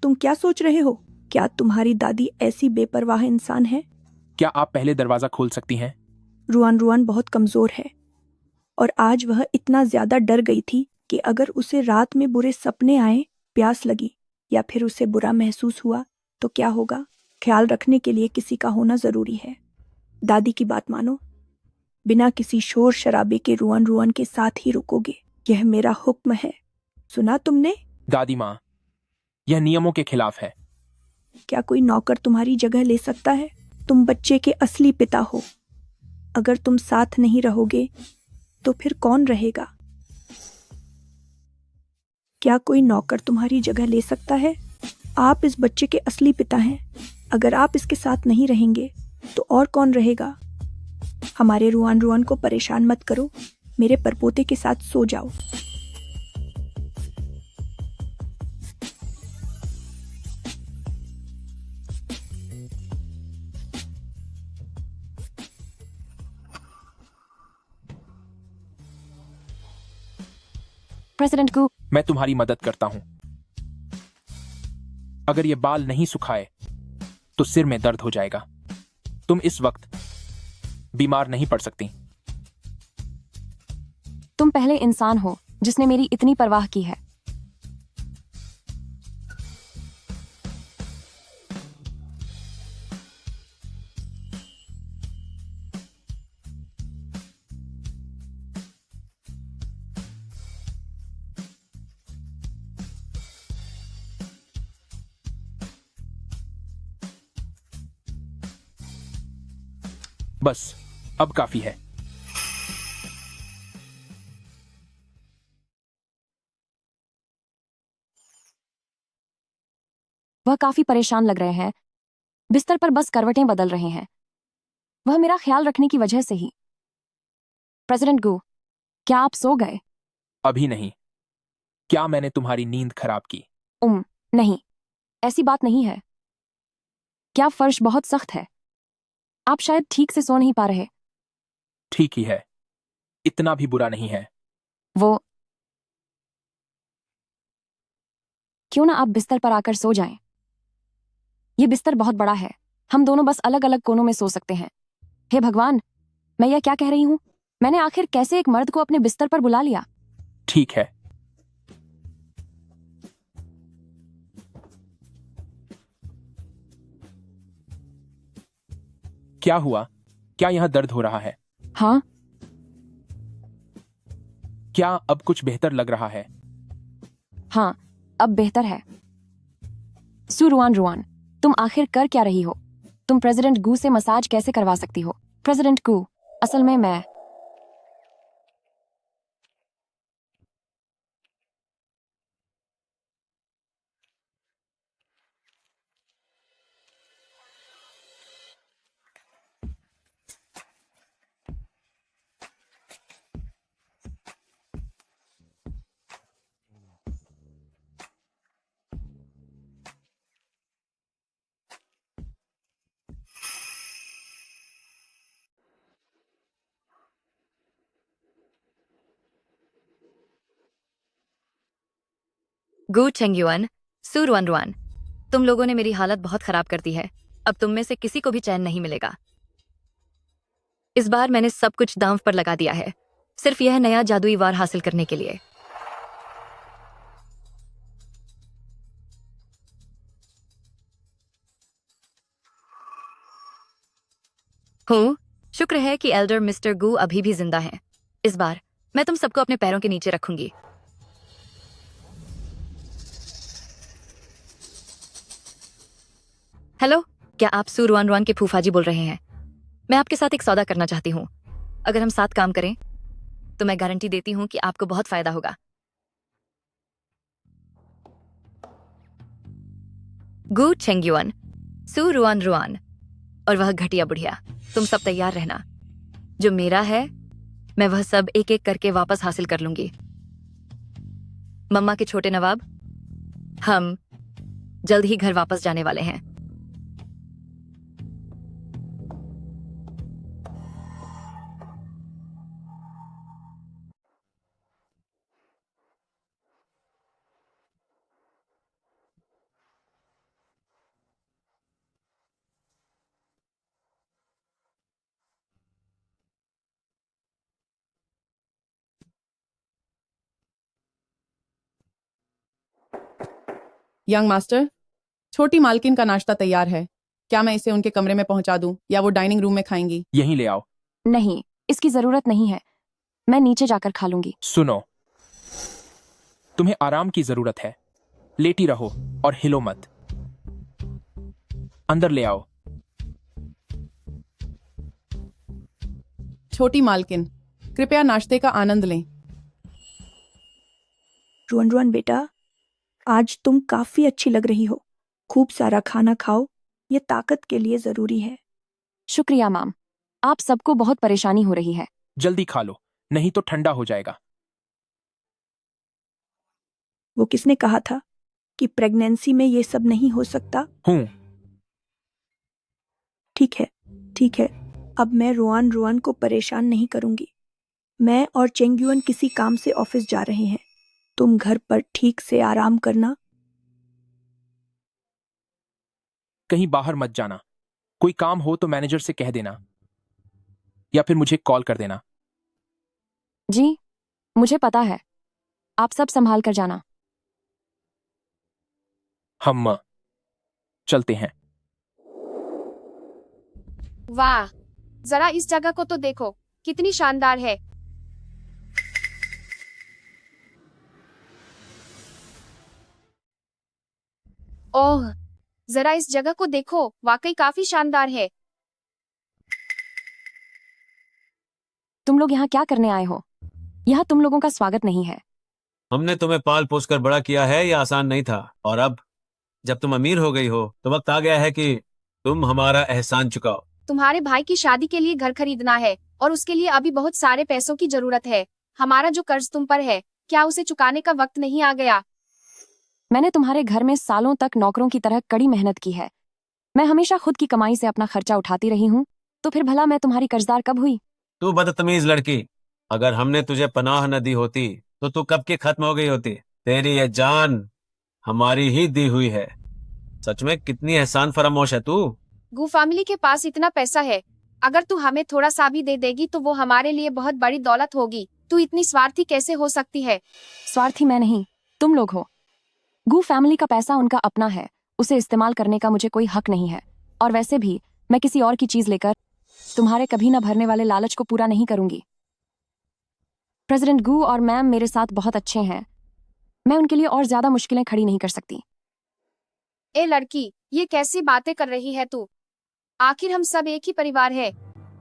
तुम क्या सोच रहे हो? क्या तुम्हारी दादी ऐसी बेपरवाह इंसान है? क्या आप पहले दरवाजा खोल सकती हैं? रुआन रुआन बहुत कमजोर है और आज वह इतना ज्यादा डर गई थी कि अगर उसे रात में बुरे सपने आए, प्यास लगी या फिर उसे बुरा महसूस हुआ तो क्या होगा? ख्याल रखने के लिए किसी का होना जरूरी है। दादी की बात मानो, बिना किसी शोर शराबे के रुआन रुआन के साथ ही रुकोगे। यह मेरा हुक्म है, सुना तुमने? दादी माँ, यह नियमों के खिलाफ है। क्या कोई नौकर तुम्हारी जगह ले सकता है? तुम बच्चे के असली पिता हो। अगर तुम साथ नहीं रहोगे तो फिर कौन रहेगा? क्या कोई नौकर तुम्हारी जगह ले सकता है? आप इस बच्चे के असली पिता हैं। अगर आप इसके साथ नहीं रहेंगे तो और कौन रहेगा? हमारे रुआन रुआन को परेशान मत करो, मेरे परपोते के साथ सो जाओ। प्रेसिडेंट गू, मैं तुम्हारी मदद करता हूं। अगर ये बाल नहीं सुखाए तो सिर में दर्द हो जाएगा। तुम इस वक्त बीमार नहीं पड़ सकती। तुम पहले इंसान हो जिसने मेरी इतनी परवाह की है। बस, अब काफी है। वह काफी परेशान लग रहे हैं। बिस्तर पर बस करवटें बदल रहे हैं। वह मेरा ख्याल रखने की वजह से ही। प्रेसिडेंट गू, क्या आप सो गए? अभी नहीं। क्या मैंने तुम्हारी नींद खराब की? नहीं, ऐसी बात नहीं है। क्या फर्श बहुत सख्त है? आप शायद ठीक से सो नहीं पा रहे। ठीक ही है, इतना भी बुरा नहीं है। वो क्यों ना आप बिस्तर पर आकर सो जाएं? ये बिस्तर बहुत बड़ा है, हम दोनों बस अलग अलग कोनों में सो सकते हैं। हे भगवान, मैं यह क्या कह रही हूं? मैंने आखिर कैसे एक मर्द को अपने बिस्तर पर बुला लिया? ठीक है। क्या हुआ? क्या यहां दर्द हो रहा है? हाँ, क्या अब कुछ बेहतर लग रहा है? हाँ, अब बेहतर है। रुआन रुआन, तुम आखिर कर क्या रही हो? तुम प्रेसिडेंट गू से मसाज कैसे करवा सकती हो? प्रेसिडेंट गू, असल में मैं गू चेंगयुआन, सू रुआन रुआन, तुम लोगों ने मेरी हालत बहुत खराब कर दी है। अब तुम में से किसी को भी चैन नहीं मिलेगा। इस बार मैंने सब कुछ दांव पर लगा दिया है, सिर्फ यह नया जादुई वार हासिल करने के लिए। हूँ, शुक्र है कि एल्डर मिस्टर गू अभी भी जिंदा हैं। इस बार मैं तुम सबको अपने पैरों के नीचे रखूंगी। हेलो, क्या आप सू रुआन रुआन के फूफा जी बोल रहे हैं? मैं आपके साथ एक सौदा करना चाहती हूँ। अगर हम साथ काम करें तो मैं गारंटी देती हूँ कि आपको बहुत फायदा होगा। गु चेंग्युअन, सु रुआन रुआन और वह घटिया बुढ़िया, तुम सब तैयार रहना। जो मेरा है मैं वह सब एक एक करके वापस हासिल कर लूंगी। मम्मा के छोटे नवाब, हम जल्द ही घर वापस जाने वाले हैं। यंग मास्टर, छोटी मालकिन का नाश्ता तैयार है। क्या मैं इसे उनके कमरे में पहुंचा दूं या वो डाइनिंग रूम में खाएंगी? यहीं ले आओ। नहीं, इसकी जरूरत नहीं है। मैं नीचे जाकर खा लूंगी। सुनो, तुम्हें आराम की जरूरत है। लेटी रहो और हिलो मत। अंदर ले आओ। छोटी मालकिन, कृपया नाश्ते का आनंद लें। रुआन रुआन बेटा, आज तुम काफी अच्छी लग रही हो। खूब सारा खाना खाओ, ये ताकत के लिए जरूरी है। शुक्रिया माम, आप सबको बहुत परेशानी हो रही है। जल्दी खा लो, नहीं तो ठंडा हो जाएगा। वो किसने कहा था कि प्रेगनेंसी में ये सब नहीं हो सकता? हूं। ठीक है, ठीक है। अब मैं रुआन रुआन को परेशान नहीं करूंगी। मैं और चेंग्युअन किसी काम से ऑफिस जा रहे हैं। तुम घर पर ठीक से आराम करना। कहीं बाहर मत जाना। कोई काम हो तो मैनेजर से कह देना या फिर मुझे कॉल कर देना। जी, मुझे पता है। आप सब संभाल कर जाना। हम चलते हैं। वाह, जरा इस जगह को तो देखो, कितनी शानदार है। ओह, जरा इस जगह को देखो, वाकई काफी शानदार है। तुम लोग यहाँ क्या करने आए हो? यहाँ तुम लोगों का स्वागत नहीं है। हमने तुम्हें पाल पोस कर बड़ा किया है, यह आसान नहीं था। और अब जब तुम अमीर हो गई हो तो वक्त आ गया है कि तुम हमारा एहसान चुकाओ। तुम्हारे भाई की शादी के लिए घर खरीदना है और उसके लिए अभी बहुत सारे पैसों की जरूरत है। हमारा जो कर्ज तुम पर है, क्या उसे चुकाने का वक्त नहीं आ गया? मैंने तुम्हारे घर में सालों तक नौकरों की तरह कड़ी मेहनत की है। मैं हमेशा खुद की कमाई से अपना खर्चा उठाती रही हूँ, तो फिर भला मैं तुम्हारी कर्जदार कब हुई? तू बदतमीज लड़की, अगर हमने तुझे पनाह न दी होती तो तू कब की खत्म हो गई होती। तेरी ये जान हमारी ही दी हुई है। सच में कितनी एहसान फरामोश है तू। गू फैमिली के पास इतना पैसा है, अगर तू हमें थोड़ा सा भी दे देगी तो वो हमारे लिए बहुत बड़ी दौलत होगी। तू इतनी स्वार्थी कैसे हो सकती है? स्वार्थी मैं नहीं, तुम लोग हो। गू फैमिली का पैसा उनका अपना है, उसे इस्तेमाल करने का मुझे कोई हक नहीं है। और वैसे भी मैं किसी और की चीज लेकर तुम्हारे कभी न भरने वाले लालच को पूरा नहीं करूंगी। प्रेसिडेंट गू और मैम मेरे साथ बहुत अच्छे हैं। मैं उनके लिए और ज्यादा मुश्किलें खड़ी नहीं कर सकती। ए लड़की, ये कैसी बातें कर रही है तू? आखिर हम सब एक ही परिवार है।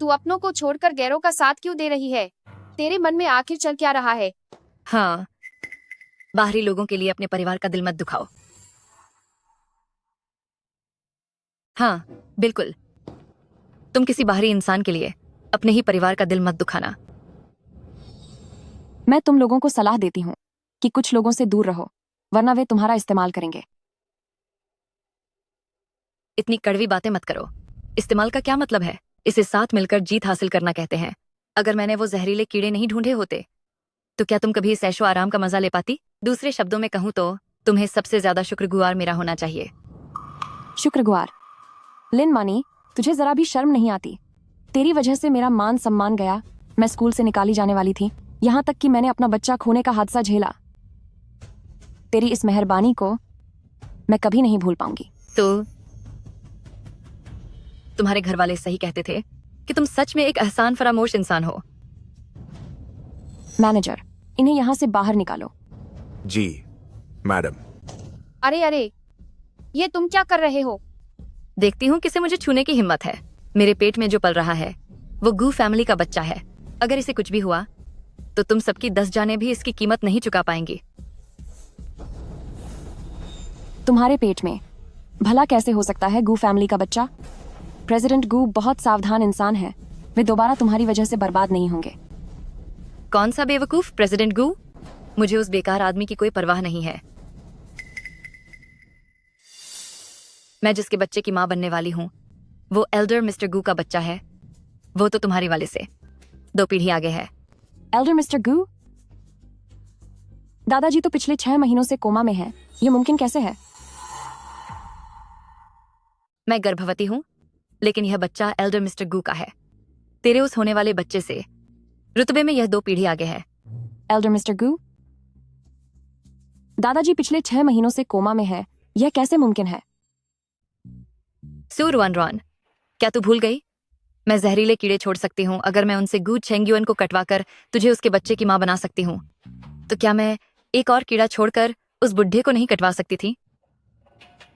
तू अपनों को छोड़कर गैरों का साथ क्यों दे रही है? तेरे मन में आखिर चल क्या रहा है? हाँ, बाहरी लोगों के लिए अपने परिवार का दिल मत दुखाओ। हाँ, बिल्कुल। तुम किसी बाहरी इंसान के लिए अपने ही परिवार का दिल मत दुखाना। मैं तुम लोगों को सलाह देती हूँ कि कुछ लोगों से दूर रहो, वरना वे तुम्हारा इस्तेमाल करेंगे। इतनी कड़वी बातें मत करो। इस्तेमाल का क्या मतलब है? इसे साथ मिलकर जीत हासिल करना कहते हैं। अगर मैंने वो जहरीले कीड़े नहीं ढूंढे होते तो क्या तुम कभी इस ऐशो आराम का मजा ले पाती? दूसरे शब्दों में कहूँ तो तुम्हें सबसे ज्यादा शुक्रगुजार मेरा होना चाहिए। शुक्रगुजार? लिन मानी, तुझे जरा भी शर्म नहीं आती? तेरी वजह से मेरा मान सम्मान गया। मैं स्कूल से निकाली जाने वाली थी, यहाँ तक कि मैंने अपना बच्चा खोने का हादसा झेला। तेरी इस मेहरबानी को मैं कभी नहीं भूल पाऊंगी। तो तुम्हारे घर वाले सही कहते थे कि तुम सच में एक एहसान फरामोश इंसान हो। मैनेजर, इन्हें यहाँ से बाहर निकालो। जी मैडम। अरे अरे, ये तुम क्या कर रहे हो? देखती हूँ किसे मुझे छूने की हिम्मत है। मेरे पेट में जो पल रहा है वो गू फैमिली का बच्चा है। अगर इसे कुछ भी हुआ तो तुम सबकी 10 जानें भी इसकी कीमत नहीं चुका पाएंगी। तुम्हारे पेट में भला कैसे हो सकता है गू फैमिली का बच्चा? प्रेसिडेंट गू बहुत सावधान इंसान है, वे दोबारा तुम्हारी वजह से बर्बाद नहीं होंगे। कौन सा बेवकूफ प्रेसिडेंट गू? मुझे उस बेकार आदमी की कोई परवाह नहीं है। मैं जिसके बच्चे की मां बनने वाली हूं वो एल्डर मिस्टर गू का बच्चा है। वो तो तुम्हारे वाले से 2 पीढ़ी आगे है। एल्डर मिस्टर गू? दादाजी तो पिछले 6 महीनों से कोमा में हैं। ये मुमकिन कैसे है? मैं गर्भवती हूं, लेकिन यह बच्चा एल्डर मिस्टर गू का है। तेरे उस होने वाले बच्चे से रुतबे में यह 2 पीढ़ी आगे है। एल्डर मिस्टर गू, दादाजी पिछले 6 महीनों से कोमा में है, यह कैसे मुमकिन है? सू रुआन रुआन, क्या तू भूल गई? मैं जहरीले कीड़े छोड़ सकती हूँ। अगर मैं उनसे गू छेंग्युअन को कटवाकर तुझे उसके बच्चे की मां बना सकती हूँ, तो क्या मैं एक और कीड़ा छोड़कर उस बुढ़े को नहीं कटवा सकती थी?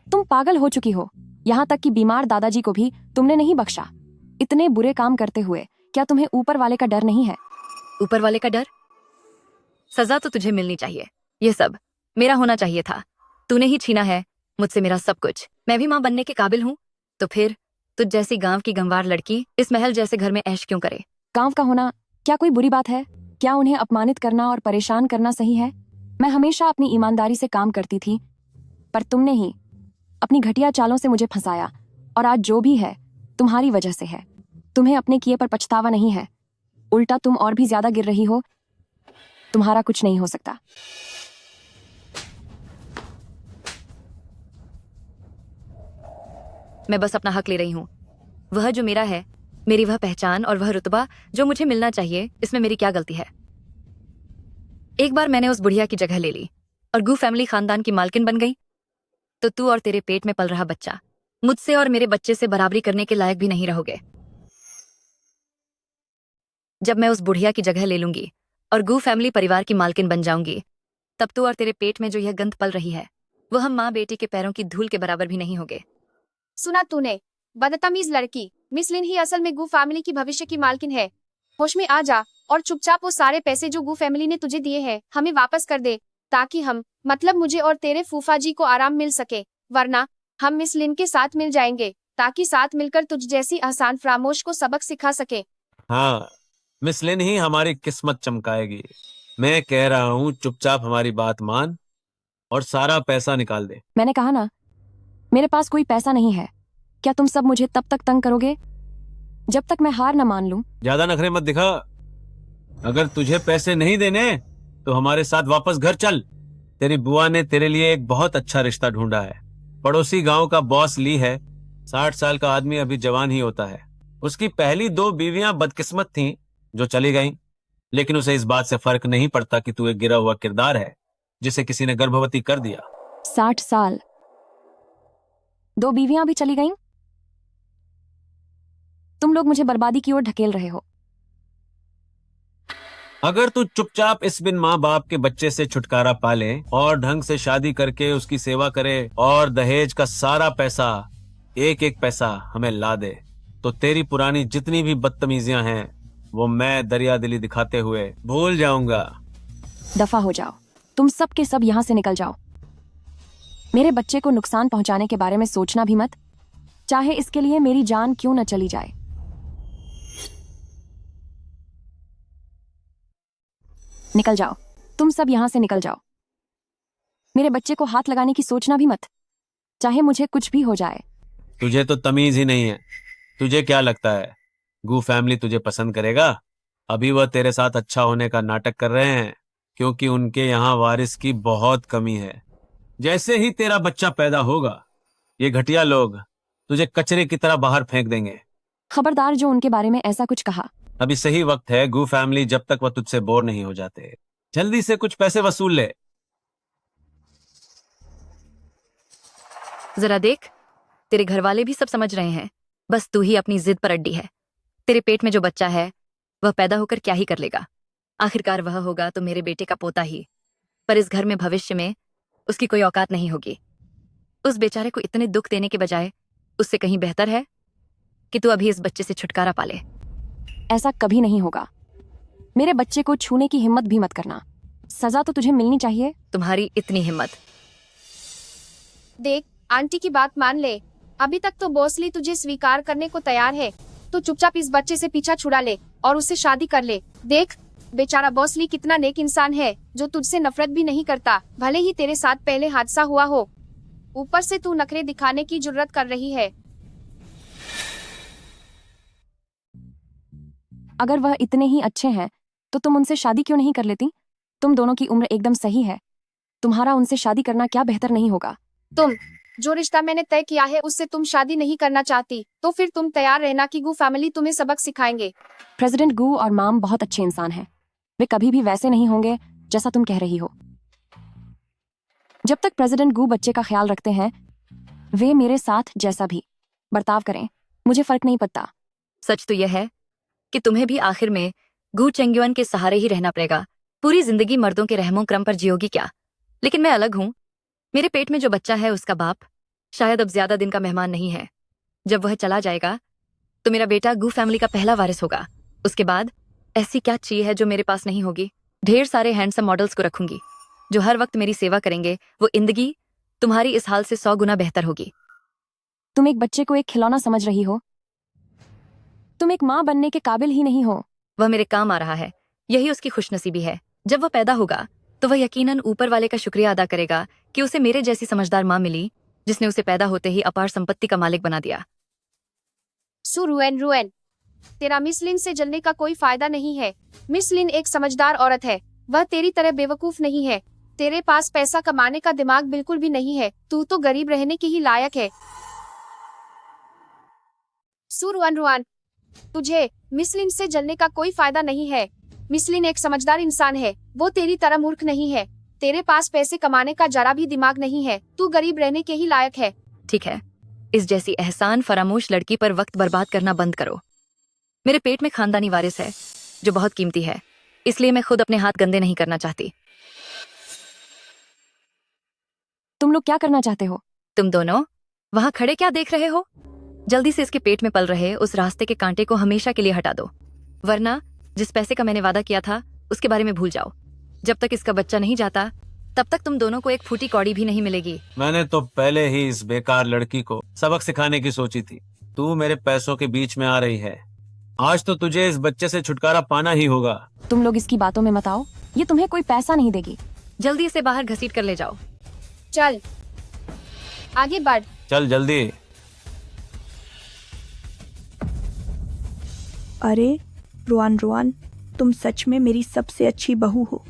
तुम पागल हो चुकी हो। यहाँ तक कि बीमार दादाजी को भी तुमने नहीं बख्शा। इतने बुरे काम करते हुए क्या तुम्हें ऊपर वाले का डर नहीं है? ऊपर वाले का डर? सजा तो तुझे मिलनी चाहिए। ये सब मेरा होना चाहिए था। तूने ही छीना है मुझसे मेरा सब कुछ। मैं भी मां बनने के काबिल हूँ, तो फिर तुझ जैसी गांव की गंवार लड़की इस महल जैसे घर में ऐश क्यों करे? गांव का होना क्या कोई बुरी बात है? क्या उन्हें अपमानित करना और परेशान करना सही है? मैं हमेशा अपनी ईमानदारी से काम करती थी, पर तुमने ही अपनी घटिया चालों से मुझे फंसाया, और आज जो भी है तुम्हारी वजह से है। तुम्हें अपने किए पर पछतावा नहीं है, उल्टा तुम और भी ज्यादा गिर रही हो। तुम्हारा कुछ नहीं हो सकता। मैं बस अपना हक ले रही हूँ। वह जो मेरा है, मेरी वह पहचान और वह रुतबा जो मुझे मिलना चाहिए, इसमें मेरी क्या गलती है? एक बार मैंने उस बुढ़िया की जगह ले ली और गू फैमिली खानदान की मालकिन बन गई, तो तू और तेरे पेट में पल रहा बच्चा मुझसे और मेरे बच्चे से बराबरी करने के लायक भी नहीं रहोगे। जब मैं उस बुढ़िया की जगह ले लूंगी और गू फैमिली परिवार की मालकिन बन जाऊंगी, तब तू और तेरे पेट में जो यह गंध पल रही है वो हम माँ बेटी के पैरों की धूल के बराबर भी नहीं होगे। सुना तूने, बदतमीज लड़की। मिस लिन ही असल में गू फैमिली की भविष्य की मालकिन है। होश में आ जा और चुपचाप वो सारे पैसे जो गू फैमिली ने तुझे दिए हैं हमें वापस कर दे, ताकि हम, मतलब मुझे और तेरे फूफा जी को आराम मिल सके। वरना हम मिस लिन के साथ मिल जाएंगे, ताकि साथ मिलकर तुझ जैसी आसान फरामोश को सबक सिखा सके। हाँ, मिस लिन ही हमारी किस्मत चमकाएगी। मैं कह रहा हूँ चुपचाप हमारी बात मान और सारा पैसा निकाल दे। मैंने कहा ना, मेरे पास कोई पैसा नहीं है। क्या तुम सब मुझे तब तक तंग करोगे जब तक मैं हार न मान लूं? ज्यादा नखरे मत दिखा। अगर तुझे पैसे नहीं देने तो हमारे साथ वापस घर चल। तेरी बुआ ने तेरे लिए एक बहुत अच्छा रिश्ता ढूंढा है। पड़ोसी गांव का बॉस ली है। 60 साल का आदमी अभी जवान ही होता है। उसकी पहली 2 बीवियां बदकिस्मत थीं जो चली गईं, लेकिन उसे इस बात से फर्क नहीं पड़ता कि तू एक गिरा हुआ किरदार है जिसे किसी ने गर्भवती कर दिया। 60 साल, 2 बीवियां भी चली गईं? तुम लोग मुझे बर्बादी की ओर ढकेल रहे हो। अगर तू चुपचाप इस बिन माँ बाप के बच्चे से छुटकारा पाले और ढंग से शादी करके उसकी सेवा करे और दहेज का सारा पैसा, एक एक पैसा हमें ला दे, तो तेरी पुरानी जितनी भी बदतमीजियां हैं वो मैं दरिया दिली दिखाते हुए भूल जाऊंगा। दफा हो जाओ, तुम सब के सब यहां से निकल जाओ। मेरे बच्चे को नुकसान पहुंचाने के बारे में सोचना भी मत, चाहे इसके लिए मेरी जान क्यों न चली जाए। निकल जाओ, तुम सब यहां से निकल जाओ। मेरे बच्चे को हाथ लगाने की सोचना भी मत, चाहे मुझे कुछ भी हो जाए। तुझे तो तमीज ही नहीं है। तुझे क्या लगता है गू फैमिली तुझे पसंद करेगा? अभी वह तेरे साथ अच्छा होने का नाटक कर रहे हैं, क्योंकि उनके यहाँ वारिस की बहुत कमी है। जैसे ही तेरा बच्चा पैदा होगा, ये घटिया लोग तुझे कचरे की तरह बाहर फेंक देंगे। खबरदार जो उनके बारे में ऐसा कुछ कहा। अभी सही वक्त है गू फैमिली, जब तक वह तुझसे बोर नहीं हो जाते। जल्दी से कुछ पैसे वसूल ले। जरा देख, तेरे घर वाले भी सब समझ रहे हैं, बस तू ही अपनी जिद पर अड्डी है। तेरे पेट में जो बच्चा है वह पैदा होकर क्या ही कर लेगा? आखिरकार वह होगा तो मेरे बेटे का पोता ही, पर इस घर में भविष्य में उसकी कोई औकात नहीं होगी। उस बेचारे को इतने दुख देने के बजाय उससे कहीं बेहतर है कि तू अभी इस बच्चे से छुटकारा पा ले। ऐसा कभी नहीं होगा। मेरे बच्चे को छूने की हिम्मत भी मत करना। सजा तो तुझे मिलनी चाहिए। तुम्हारी इतनी हिम्मत। देख, आंटी की बात मान ले। अभी तक तो बॉसली तुझे स्वीकार करने को तैयार है। तू चुपचाप इस बच्चे से पीछा छुड़ा ले और उससे शादी कर ले। देख, बेचारा बॉसली कितना नेक इंसान है जो तुझसे नफरत भी नहीं करता, भले ही तेरे साथ पहले हादसा हुआ हो। ऊपर से तू नखरे दिखाने की जुर्रत कर रही है। अगर वह इतने ही अच्छे हैं तो तुम उनसे शादी क्यों नहीं कर लेती? तुम दोनों की उम्र एकदम सही है। तुम्हारा उनसे शादी करना क्या बेहतर नहीं होगा? तुम जो रिश्ता मैंने तय किया है उससे तुम शादी नहीं करना चाहती तो फिर तुम तैयार रहना कि गू फैमिली तुम्हें सबक सिखाएंगे। प्रेसिडेंट गू और माम बहुत अच्छे इंसान हैं। वे कभी भी वैसे नहीं होंगे जैसा तुम कह रही हो। जब तक प्रेसिडेंट गू बच्चे का ख्याल रखते हैं, वे मेरे साथ जैसा भी बर्ताव करें, मुझे फर्क नहीं पड़ता। सच तो यह है कि तुम्हें भी आखिर में गू चेंग्युआन के सहारे ही रहना पड़ेगा। पूरी जिंदगी मर्दों के रहमो क्रम पर जियोगी क्या? लेकिन मैं अलग हूँ। मेरे पेट में जो बच्चा है उसका बाप शायद अब ज्यादा दिन का मेहमान नहीं है। जब वह चला जाएगा तो मेरा बेटा गू फैमिली का पहला वारिस होगा। उसके बाद ऐसी क्या चीज है जो मेरे पास नहीं होगी? ढेर सारे हैंडसम मॉडल्स को रखूंगी जो हर वक्त मेरी सेवा करेंगे। वो जिंदगी तुम्हारी इस हाल से 100 गुना बेहतर होगी। तुम एक बच्चे को एक खिलौना समझ रही हो। तुम एक माँ बनने के काबिल ही नहीं हो। वह मेरे काम आ रहा है, यही उसकी खुशनसीबी है। जब वह पैदा होगा तो वह यकीनन ऊपर वाले का शुक्रिया अदा करेगा कि उसे मेरे जैसी समझदार माँ मिली जिसने उसे पैदा होते ही अपार संपत्ति का मालिक बना दिया। रुएन, तेरा मिस लिन से जलने का कोई फायदा नहीं है। मिस लिन एक समझदार औरत है, वह तेरी तरह बेवकूफ नहीं है। तेरे पास पैसा कमाने का दिमाग बिल्कुल भी नहीं है। तू तो गरीब रहने के ही लायक है। रुआन, तुझे मिसलिन से जलने का कोई फायदा नहीं है। मिसलिन एक समझदार इंसान है, वो तेरी तरह मूर्ख नहीं है। तेरे पास पैसे कमाने का जरा भी दिमाग नहीं है। तू गरीब रहने के ही लायक है। ठीक है, इस जैसी एहसान फरामोश लड़की पर वक्त बर्बाद करना बंद करो। मेरे पेट में खानदानी वारिस है जो बहुत कीमती है, इसलिए मैं खुद अपने हाथ गंदे नहीं करना चाहती। तुम लोग क्या करना चाहते हो? तुम दोनों वहाँ खड़े क्या देख रहे हो? जल्दी से इसके पेट में पल रहे उस रास्ते के कांटे को हमेशा के लिए हटा दो, वरना जिस पैसे का मैंने वादा किया था उसके बारे में भूल जाओ। जब तक इसका बच्चा नहीं जाता तब तक तुम दोनों को एक फूटी कौड़ी भी नहीं मिलेगी। मैंने तो पहले ही इस बेकार लड़की को सबक सिखाने की सोची थी। तू मेरे पैसों के बीच में आ रही है। आज तो तुझे इस बच्चे से छुटकारा पाना ही होगा। तुम लोग इसकी बातों में मत आओ, ये तुम्हें कोई पैसा नहीं देगी। जल्दी इसे बाहर घसीट कर ले जाओ। चल आगे बढ़। चल जल्दी। अरे रुआन, तुम सच में मेरी सबसे अच्छी बहू हो।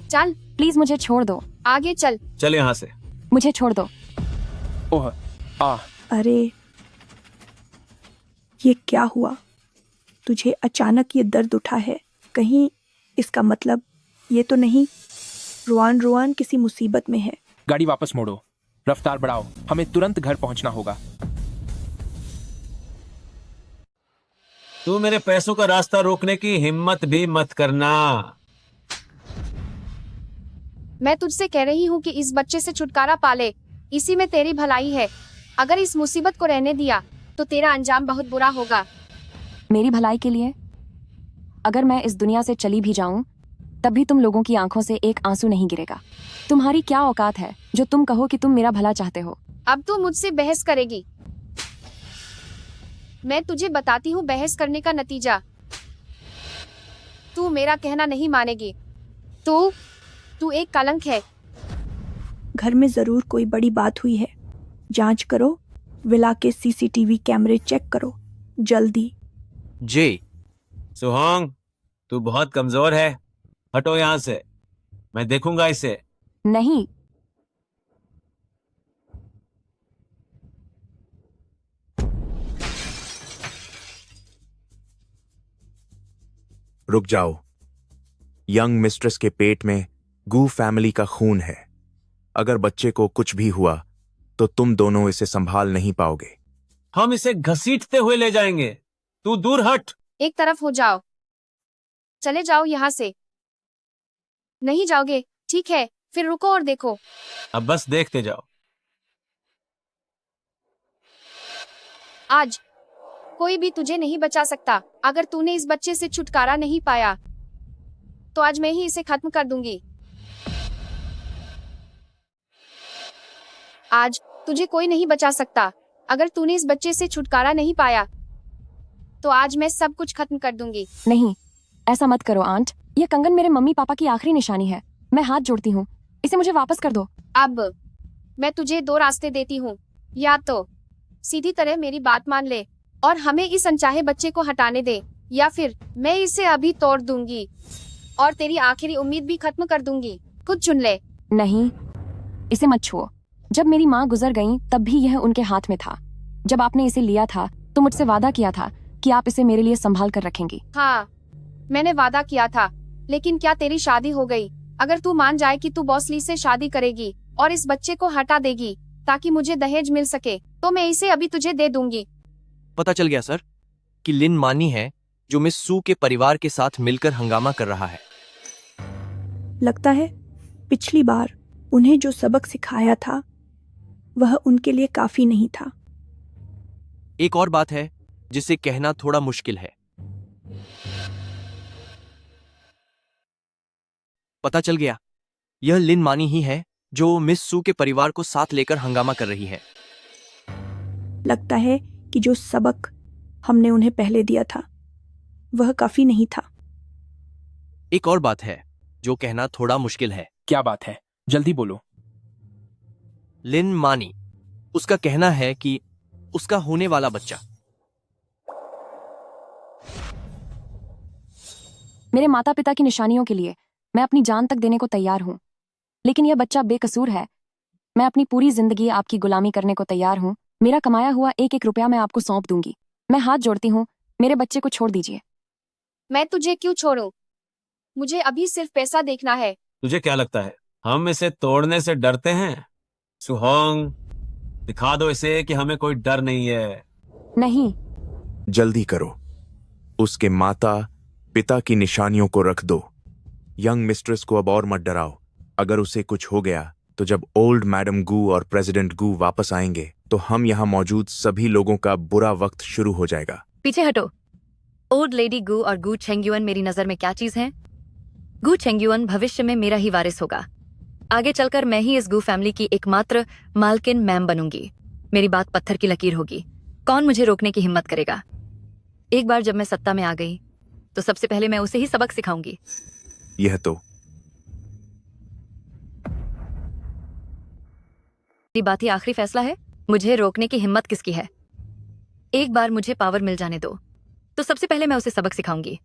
चल प्लीज मुझे छोड़ दो। आगे चल। चल यहाँ से। मुझे छोड़ दो। ओह आ अरे ये क्या हुआ? तुझे अचानक ये दर्द उठा है? कहीं इसका मतलब ये तो नहीं रुआन किसी मुसीबत में है? गाड़ी वापस मोड़ो, रफ्तार बढ़ाओ, हमें तुरंत घर पहुंचना होगा। तू मेरे पैसों का रास्ता रोकने की हिम्मत भी मत करना। मैं तुझसे कह रही हूँ कि इस बच्चे से छुटकारा पा ले, इसी में तेरी भलाई है। अगर इस मुसीबत को रहने दिया तो तेरा अंजाम बहुत बुरा होगा। मेरी भलाई के लिए? अगर मैं इस दुनिया से चली भी जाऊं तब भी तुम लोगों की आंखों से एक आंसू नहीं गिरेगा। तुम्हारी क्या औकात है जो तुम कहो कि तुम मेरा भला चाहते हो? अब तू मुझसे बहस करेगी? मैं तुझे बताती हूँ बहस करने का नतीजा। तू मेरा कहना नहीं मानेगी। तू एक कलंक है। घर में जरूर कोई बड़ी बात हुई है। जांच करो, विला के सीसीटीवी कैमरे चेक करो जल्दी। जे सुहांग, तू बहुत कमजोर है। हटो यहाँ से, मैं देखूंगा इसे। नहीं, रुक जाओ। यंग मिस्ट्रेस के पेट में गू फैमिली का खून है। अगर बच्चे को कुछ भी हुआ तो तुम दोनों इसे संभाल नहीं पाओगे। हम इसे घसीटते हुए ले जाएंगे। तू दूर हट। एक तरफ हो जाओ। चले जाओ यहाँ से। नहीं जाओगे? ठीक है, फिर रुको और देखो। अब बस देखते जाओ। आज कोई भी तुझे नहीं बचा सकता। अगर तूने इस बच्चे से छुटकारा नहीं पाया तो आज मैं ही इसे खत्म कर दूंगी। आज तुझे कोई नहीं बचा सकता। अगर तूने इस बच्चे से छुटकारा नहीं पाया तो आज मैं सब कुछ खत्म कर दूंगी। नहीं, ऐसा मत करो आंट। यह कंगन मेरे मम्मी पापा की आखिरी निशानी है। मैं हाथ जोड़ती हूँ, इसे मुझे वापस कर दो। अब मैं तुझे 2 रास्ते देती हूँ। या तो सीधी तरह मेरी बात मान ले और हमें इस अनचाहे बच्चे को हटाने दे, या फिर मैं इसे अभी तोड़ दूंगी और तेरी आखिरी उम्मीद भी खत्म कर दूंगी। खुद चुन ले। नहीं, इसे मत छुओ। जब मेरी माँ गुजर गई तब भी यह उनके हाथ में था। जब आपने इसे लिया था तो मुझसे वादा किया था कि आप इसे मेरे लिए संभाल कर रखेंगी। हाँ, मैंने वादा किया था, लेकिन क्या तेरी शादी हो गई? अगर तू मान जाए कि तू बॉस ली से शादी करेगी और इस बच्चे को हटा देगी ताकि मुझे दहेज मिल सके, तो मैं इसे अभी तुझे दे दूंगी। पता चल गया सर कि लिन मानी है जो मिस सू के परिवार के साथ मिलकर हंगामा कर रहा है। लगता है पिछली बार उन्हें जो सबक सिखाया था वह उनके लिए काफी नहीं था। एक और बात है जिसे कहना थोड़ा मुश्किल है। पता चल गया, यह लिन मानी ही है जो मिस सू के परिवार को साथ लेकर हंगामा कर रही है। लगता है कि जो सबक हमने उन्हें पहले दिया था वह काफी नहीं था। एक और बात है जो कहना थोड़ा मुश्किल है। क्या बात है? जल्दी बोलो। लिन मानी, उसका कहना है कि उसका होने वाला बच्चा मेरे माता पिता की निशानियों के लिए मैं अपनी जान तक देने को तैयार हूँ, लेकिन यह बच्चा बेकसूर है। मैं अपनी पूरी जिंदगी आपकी गुलामी करने को तैयार हूँ। मेरा कमाया हुआ 1-1 रुपया मैं आपको सौंप दूंगी। मैं हाथ जोड़ती हूँ, मेरे बच्चे को छोड़ दीजिए। मैं तुझे क्यों छोड़ूं? मुझे अभी सिर्फ पैसा देखना है। तुझे क्या लगता है हम इसे तोड़ने से डरते हैं? सुहोंग, दिखा दो इसे कि हमें कोई डर नहीं है। नहीं, जल्दी करो। उसके माता पिता की निशानियों को रख दो। यंग मिस्ट्रेस को अब और मत डराओ। अगर उसे कुछ हो गया तो जब ओल्ड मैडम गू और प्रेसिडेंट गू वापस आएंगे तो हम यहाँ मौजूद सभी लोगों का बुरा वक्त शुरू हो जाएगा। पीछे हटो। ओल्ड लेडी गू और गू चेंगयुअन मेरी नजर में क्या चीज है? गू चेंगयुअन भविष्य में मेरा ही वारिस होगा। आगे चलकर मैं ही इस गू फैमिली की एकमात्र मालकिन मैम बनूंगी। मेरी बात पत्थर की लकीर होगी। कौन मुझे रोकने की हिम्मत करेगा? एक बार जब मैं सत्ता में आ गई तो सबसे पहले मैं उसे ही सबक सिखाऊंगी। यह तो ये बात ही आखिरी फैसला है। मुझे रोकने की हिम्मत किसकी है? एक बार मुझे पावर मिल जाने दो तो सबसे पहले मैं उसे सबक सिखाऊंगी।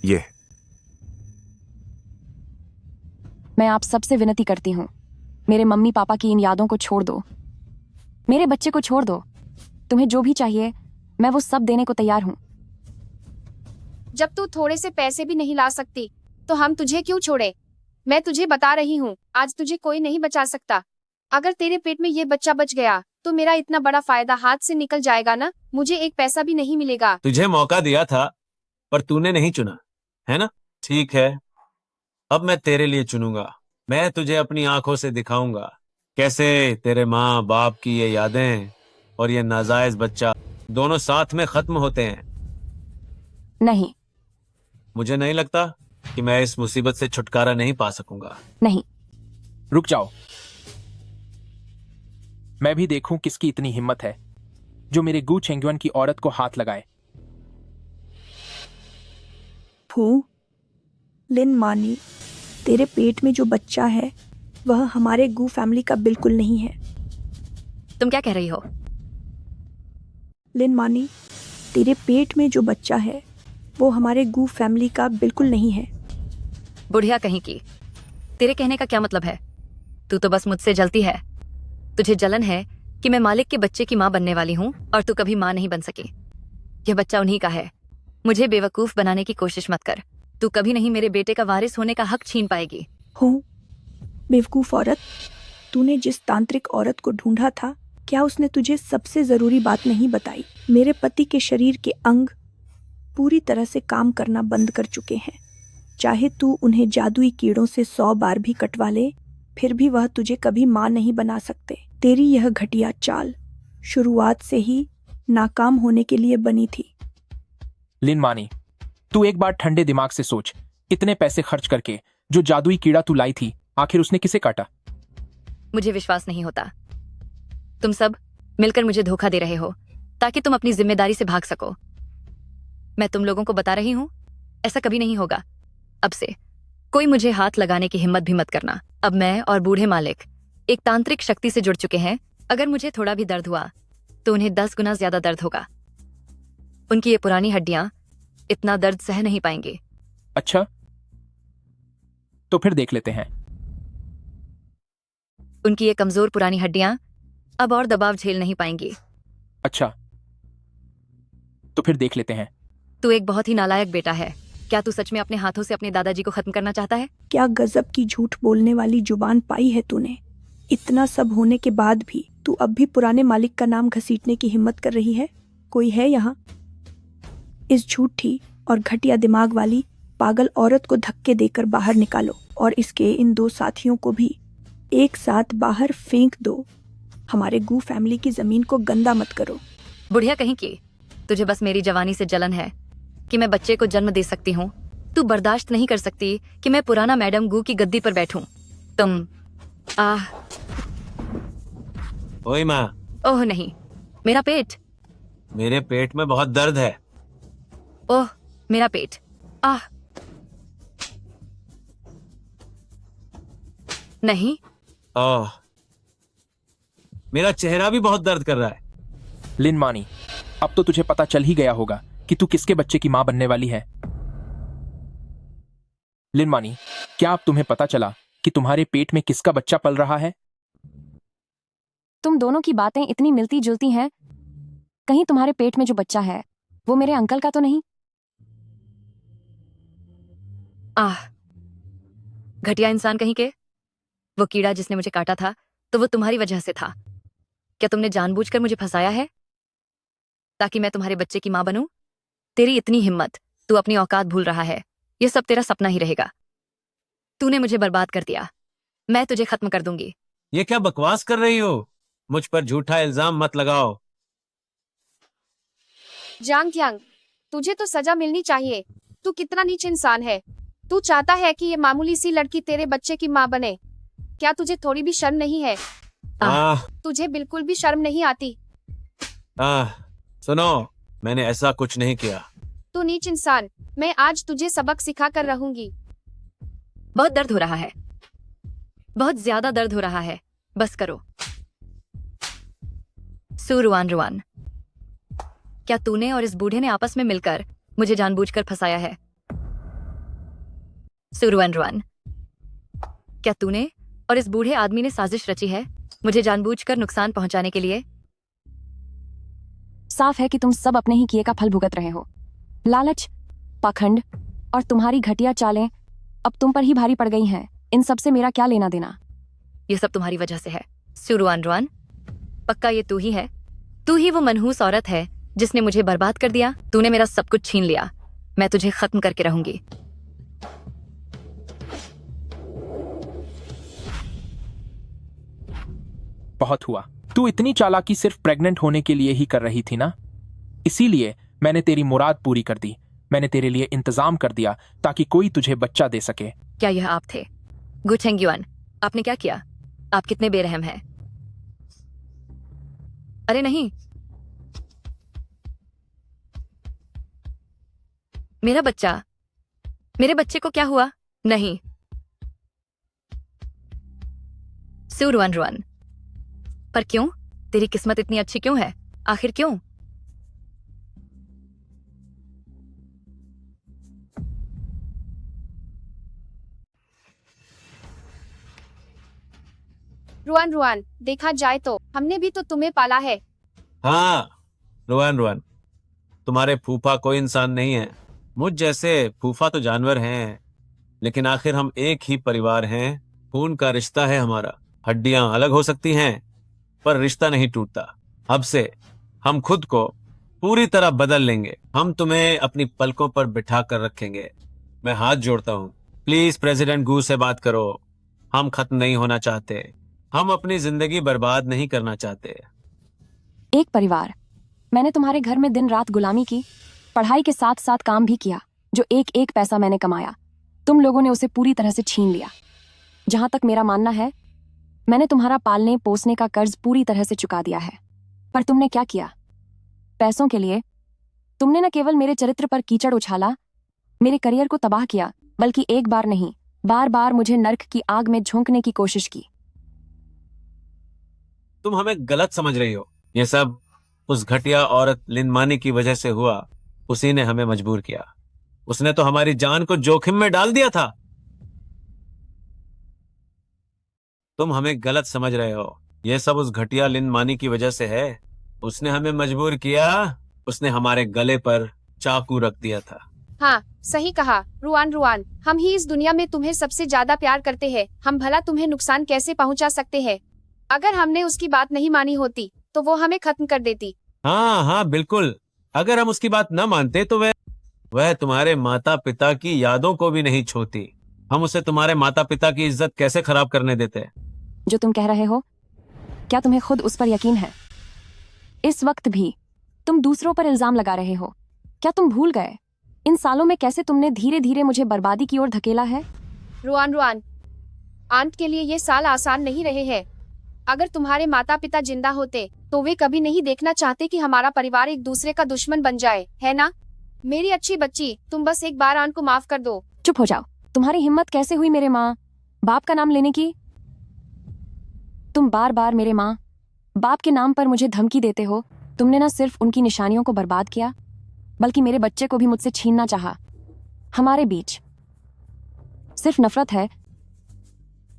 ये मैं आप सबसे विनती करती हूँ, मेरे मम्मी पापा की इन यादों को छोड़ दो। मेरे बच्चे को छोड़ दो। तुम्हें जो भी चाहिए मैं वो सब देने को तैयार हूँ। जब तू थोड़े से पैसे भी नहीं ला सकती तो हम तुझे क्यों छोड़े? मैं तुझे बता रही हूँ, आज तुझे कोई नहीं बचा सकता। अगर तेरे पेट में ये बच्चा बच गया तो मेरा इतना बड़ा फायदा हाथ से निकल जाएगा ना। मुझे एक पैसा भी नहीं मिलेगा। तुझे मौका दिया था पर तूने नहीं चुना, है ना? ठीक है, अब मैं तेरे लिए चुनूंगा। मैं तुझे अपनी आंखों से दिखाऊंगा कैसे तेरे माँ बाप की ये यादें और ये नाजायज बच्चा दोनों साथ में खत्म होते हैं। नहीं, मुझे नहीं लगता कि मैं इस मुसीबत से छुटकारा नहीं पा सकूंगा। नहीं। रुक जाओ, मैं भी देखूं किसकी इतनी हिम्मत है जो मेरे गू चेंगयुअन की औरत को हाथ लगाए। फू, लिन मानी, तेरे पेट में जो बच्चा है वह हमारे गू फैमिली का बिल्कुल नहीं है। तुम क्या कह रही हो? लिन मानी, तेरे पेट में जो बच्चा है वो हमारे गू फैमिली का बिल्कुल नहीं है। बुढ़िया कहीं की, तेरे कहने का क्या मतलब है? तू तो बस मुझसे जलती है। तुझे जलन है कि मैं मालिक के बच्चे की माँ बनने वाली हूँ और तू कभी माँ नहीं बन सकी। यह बच्चा उन्हीं का है। मुझे बेवकूफ बनाने की कोशिश मत कर। तू कभी नहीं मेरे बेटे का वारिस होने का हक छीन पाएगी। हूँ बेवकूफ औरत, तूने जिस तांत्रिक औरत को ढूंढा था, क्या उसने तुझे सबसे जरूरी बात नहीं बताई? मेरे पति के शरीर के अंग पूरी तरह से काम करना बंद कर चुके हैं। चाहे तू उन्हें जादुई कीड़ों से 100 बार भी कटवा ले, फिर भी वह तुझे कभी माँ नहीं बना सकते। तेरी यह घटिया चाल शुरुआत से ही नाकाम होने के लिए बनी थी। लिन मानी, तू एक बार ठंडे दिमाग से सोच, इतने पैसे खर्च करके जो जादुई कीड़ा तू लाई थी, आखिर उसने किसे काटा? मुझे विश्वास नहीं होता। तुम सब मिलकर मुझे धोखा दे रहे हो ताकि तुम अपनी जिम्मेदारी से भाग सको। मैं तुम लोगों को बता रही हूं, ऐसा कभी नहीं होगा। अब से कोई मुझे हाथ लगाने की हिम्मत भी मत करना। अब मैं और बूढ़े मालिक एक तांत्रिक शक्ति से जुड़ चुके हैं। अगर मुझे थोड़ा भी दर्द हुआ तो उन्हें 10 गुना ज्यादा दर्द होगा। उनकी ये पुरानी हड्डियां इतना दर्द सह नहीं पाएंगी। अच्छा, तो फिर देख लेते हैं। उनकी ये कमजोर पुरानी हड्डियां अब और दबाव झेल नहीं पाएंगी। अच्छा, तो फिर देख लेते हैं। तू एक बहुत ही नालायक बेटा है। क्या तू सच में अपने हाथों से अपने दादाजी को खत्म करना चाहता है? क्या गजब की झूठ बोलने वाली जुबान पाई है तूने। इतना सब होने के बाद भी तू अब भी पुराने मालिक का नाम घसीटने की हिम्मत कर रही है। कोई है यहाँ? इस झूठी और घटिया दिमाग वाली पागल औरत को धक्के देकर बाहर निकालो और इसके इन 2 साथियों को भी एक साथ बाहर फेंक दो। हमारे गू फैमिली की जमीन को गंदा मत करो। बुढ़िया कहीं की, तुझे बस मेरी जवानी से जलन है कि मैं बच्चे को जन्म दे सकती हूँ। तू बर्दाश्त नहीं कर सकती कि मैं पुराना मैडम गू की गद्दी पर बैठूं। तुम ओए माँ, ओह नहीं, मेरा पेट। मेरे पेट में बहुत दर्द है। ओह मेरा पेट। आह नहीं, ओह मेरा चेहरा भी बहुत दर्द कर रहा है। लिन मानी, अब तो तुझे पता चल ही गया होगा कि तू किसके बच्चे की मां बनने वाली है। लिन मानी, क्या अब तुम्हें पता चला कि तुम्हारे पेट में किसका बच्चा पल रहा है? तुम दोनों की बातें इतनी मिलती जुलती हैं। कहीं तुम्हारे पेट में जो बच्चा है वो मेरे अंकल का तो नहीं? आह घटिया इंसान कहीं के। वो कीड़ा जिसने मुझे काटा था तो वो तुम्हारी वजह से था। क्या तुमने जानबूझकर मुझे फंसाया है ताकि मैं तुम्हारे बच्चे की मां बनूं? तेरी इतनी हिम्मत, तू अपनी औकात भूल रहा है। ये सब तेरा सपना ही रहेगा। तूने मुझे बर्बाद कर दिया। मैं तुझे खत्म कर दूंगी। ये क्या बकवास कर रही हो? मुझ पर झूठा इल्जाम मत लगाओ। जांग यांग, तुझे तो सजा मिलनी चाहिए। तू कितना नीच इंसान है। तू चाहता है कि ये मामूली सी लड़की तेरे बच्चे की मां बने। क्या तुझे थोड़ी भी शर्म नहीं है? तुझे बिल्कुल भी शर्म नहीं आती। सुनो, मैंने ऐसा कुछ नहीं किया। तू नीच इंसान, मैं आज तुझे सबक सिखा कर रहूंगी। बहुत दर्द हो रहा है, बहुत ज्यादा दर्द हो रहा है। बस करो। सुरुआन रुआन, क्या तूने और इस बूढ़े ने आपस में मिलकर मुझे जानबूझकर फंसाया है? सुरुआन रुआन, क्या तूने और इस बूढ़े आदमी ने साजिश रची है मुझे जानबूझकर नुकसान पहुंचाने के लिए? साफ है कि तुम सब अपने ही किए का फल भुगत रहे हो। लालच, पाखंड और तुम्हारी घटिया चालें अब तुम पर ही भारी पड़ गई हैं। इन सब से मेरा क्या लेना देना? ये सब तुम्हारी वजह से है सुरुआन रुआन। पक्का ये तू ही है। तू ही वो मनहूस औरत है जिसने मुझे बर्बाद कर दिया। तूने मेरा सब कुछ छीन लिया। मैं तुझे खत्म करके रहूंगी। बहुत हुआ। तू इतनी चालाकी सिर्फ प्रेग्नेंट होने के लिए ही कर रही थी ना? इसीलिए मैंने तेरी मुराद पूरी कर दी। मैंने तेरे लिए इंतजाम कर दिया ताकि कोई तुझे बच्चा दे सके। क्या यह आप थे गु चेंग्युआन? आपने क्या किया? आप कितने बेरहम हैं। अरे नहीं, मेरा बच्चा, मेरे बच्चे को क्या हुआ? नहीं, सुरुआन रुआन, पर क्यों? तेरी किस्मत इतनी अच्छी क्यों है? आखिर क्यों? रुआन रुआन, देखा जाए तो हमने भी तो तुम्हें पाला है। हाँ रुआन रुआन, तुम्हारे फूफा कोई इंसान नहीं है। मुझ जैसे फूफा तो जानवर हैं, लेकिन आखिर हम एक ही परिवार हैं। खून का रिश्ता है हमारा। हड्डियां अलग हो सकती हैं पर रिश्ता नहीं टूटता। अब से हम खुद को पूरी तरह बदल लेंगे। हम तुम्हें अपनी पलकों पर बिठा कर रखेंगे। मैं हाथ जोड़ता हूँ, प्लीज प्रेसिडेंट गू से बात करो। हम खत्म नहीं होना चाहते। हम अपनी जिंदगी बर्बाद नहीं करना चाहते। एक परिवार, मैंने तुम्हारे घर में दिन रात गुलामी की, पढ़ाई के साथ साथ काम भी किया। जो एक एक पैसा मैंने कमाया, तुम लोगों ने उसे पूरी तरह से छीन लिया। जहां तक मेरा मानना है, मैंने तुम्हारा पालने पोसने का कर्ज पूरी तरह से चुका दिया है। पर तुमने क्या किया? पैसों के लिए तुमने न केवल मेरे चरित्र पर कीचड़ उछाला, मेरे करियर को तबाह किया, बल्कि एक बार नहीं, बार बार मुझे नर्क की आग में झोंकने की कोशिश की। तुम हमें गलत समझ रही हो। ये सब उस घटिया औरत लिनमानी की वजह से हुआ। उसी ने हमें मजबूर किया। उसने तो हमारी जान को जोखिम में डाल दिया था। तुम हमें गलत समझ रहे हो। यह सब उस घटिया लिनमानी की वजह से है। उसने हमें मजबूर किया। उसने हमारे गले पर चाकू रख दिया था। हाँ, सही कहा रुआन। रुआन, हम ही इस दुनिया में तुम्हें सबसे ज्यादा प्यार करते हैं। हम भला तुम्हें नुकसान कैसे पहुंचा सकते हैं? अगर हमने उसकी बात नहीं मानी होती तो वो हमें खत्म कर देती। हाँ हाँ बिल्कुल। अगर हम उसकी बात न मानते तो वह तुम्हारे माता पिता की यादों को भी नहीं छोती। हम उसे तुम्हारे माता पिता की इज्जत कैसे खराब करने देते? जो तुम कह रहे हो, क्या तुम्हें खुद उस पर यकीन है? इस वक्त भी तुम दूसरों पर इल्जाम लगा रहे हो। क्या तुम भूल गए इन सालों में कैसे तुमने धीरे धीरे मुझे बर्बादी की ओर धकेला है? रुआन, रुआन, आंट के लिए ये साल आसान नहीं रहे हैं। अगर तुम्हारे माता पिता जिंदा होते तो वे कभी नहीं देखना चाहते कि हमारा परिवार एक दूसरे का दुश्मन बन जाए, है ना? मेरी अच्छी बच्ची, तुम बस एक बार आंट को माफ कर दो। चुप हो जाओ। तुम्हारी हिम्मत कैसे हुई मेरे माँ बाप का नाम लेने की? तुम बार बार मेरे माँ बाप के नाम पर मुझे धमकी देते हो। तुमने न सिर्फ उनकी निशानियों को बर्बाद किया, बल्कि मेरे बच्चे को भी मुझसे छीनना चाहा। हमारे बीच सिर्फ नफरत है,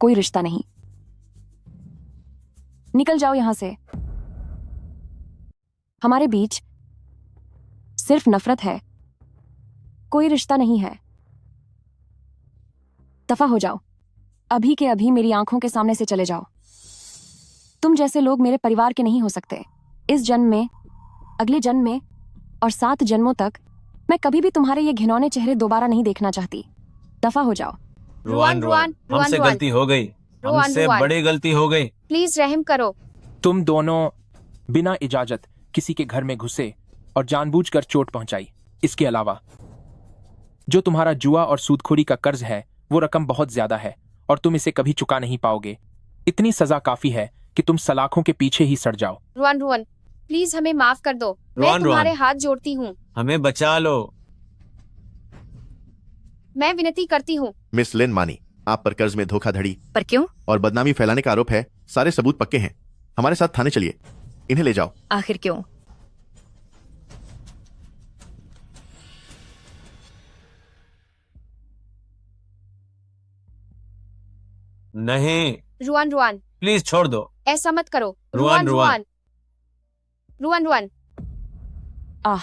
कोई रिश्ता नहीं। निकल जाओ यहां से। हमारे बीच सिर्फ नफरत है, कोई रिश्ता नहीं है। दफा हो जाओ। अभी के अभी मेरी आंखों के सामने से चले जाओ। तुम जैसे लोग मेरे परिवार के नहीं हो सकते। इस जन्म में, अगले जन्म में और 7 जन्मों तक मैं कभी भी तुम्हारे ये घिनौने चेहरे दोबारा नहीं देखना चाहती। दफा हो जाओ। रुआन, रुआन, हमसे गलती हो गई। हमसे बड़ी गलती हो गई। प्लीज रहम करो। तुम दोनों बिना इजाजत किसी के घर में घुसे और जानबूझकर चोट पहुंचाई। इसके अलावा जो तुम्हारा जुआ और सूदखोरी का कर्ज है, वो रकम बहुत ज्यादा है और तुम इसे कभी चुका नहीं पाओगे। इतनी सजा काफी है कि तुम सलाखों के पीछे ही सड़ जाओ। रुआन, रुआन, प्लीज हमें माफ कर दो। मैं रुआन, तुम्हारे रुआन। हाथ जोड़ती हूँ। हमें बचा लो। मैं विनती करती हूँ। मिस लिन मानी, आप पर कर्ज में धोखाधड़ी पर क्यों? और बदनामी फैलाने का आरोप है। सारे सबूत पक्के हैं। हमारे साथ थाने चलिए। इन्हें ले जाओ। आखिर क्यों? नहीं, रुआन, रुआन, प्लीज छोड़ दो। ऐसा मत करो। रुआन, रुआन, रुआन, रुआन। आह,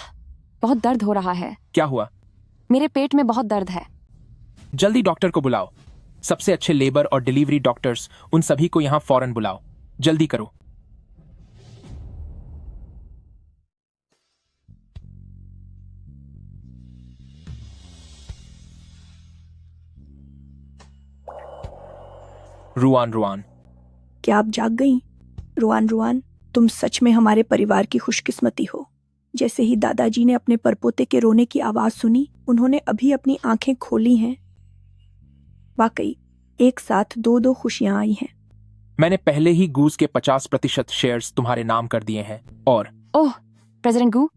बहुत दर्द हो रहा है। क्या हुआ? मेरे पेट में बहुत दर्द है। जल्दी डॉक्टर को बुलाओ। सबसे अच्छे लेबर और डिलीवरी डॉक्टर्स, उन सभी को यहां फौरन बुलाओ। जल्दी करो। रुआन, रुआन, क्या आप जाग गईं? रुआन, रुआन, तुम सच में हमारे परिवार की खुशकिस्मती हो। जैसे ही दादाजी ने अपने परपोते के रोने की आवाज सुनी, उन्होंने अभी अपनी आंखें खोली हैं। वाकई एक साथ 2-2 खुशियां आई हैं। मैंने पहले ही गूज के 50% शेयर्स तुम्हारे नाम कर दिए हैं। और ओह, प्रेसिडेंट गू,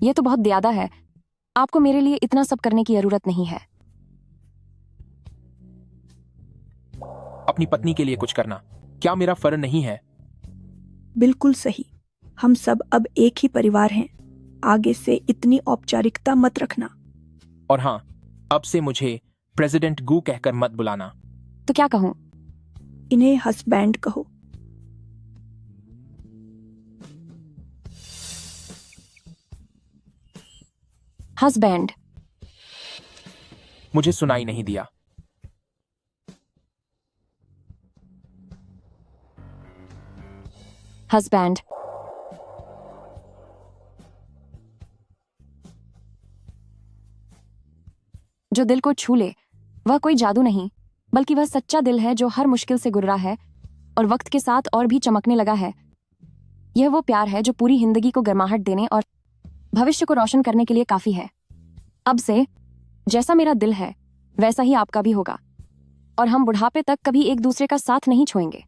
ये तो बहुत ज्यादा है। आपको मेरे लिए इतना सब करने की जरूरत नहीं है। अपनी पत्नी के लिए कुछ करना क्या मेरा फर्ज नहीं है? बिल्कुल सही। हम सब अब एक ही परिवार हैं। आगे से इतनी औपचारिकता मत रखना। और हाँ, अब से मुझे प्रेसिडेंट गू कहकर मत बुलाना। तो क्या कहूँ? इन्हें हस्बैंड कहो। हस्बैंड। मुझे सुनाई नहीं दिया। हस्बैंड। जो दिल को छू ले, वह कोई जादू नहीं, बल्कि वह सच्चा दिल है जो हर मुश्किल से गुजरा है और वक्त के साथ और भी चमकने लगा है। यह वो प्यार है जो पूरी जिंदगी को गर्माहट देने और भविष्य को रोशन करने के लिए काफी है। अब से जैसा मेरा दिल है वैसा ही आपका भी होगा और हम बुढ़ापे तक कभी एक दूसरे का साथ नहीं छोड़ेंगे।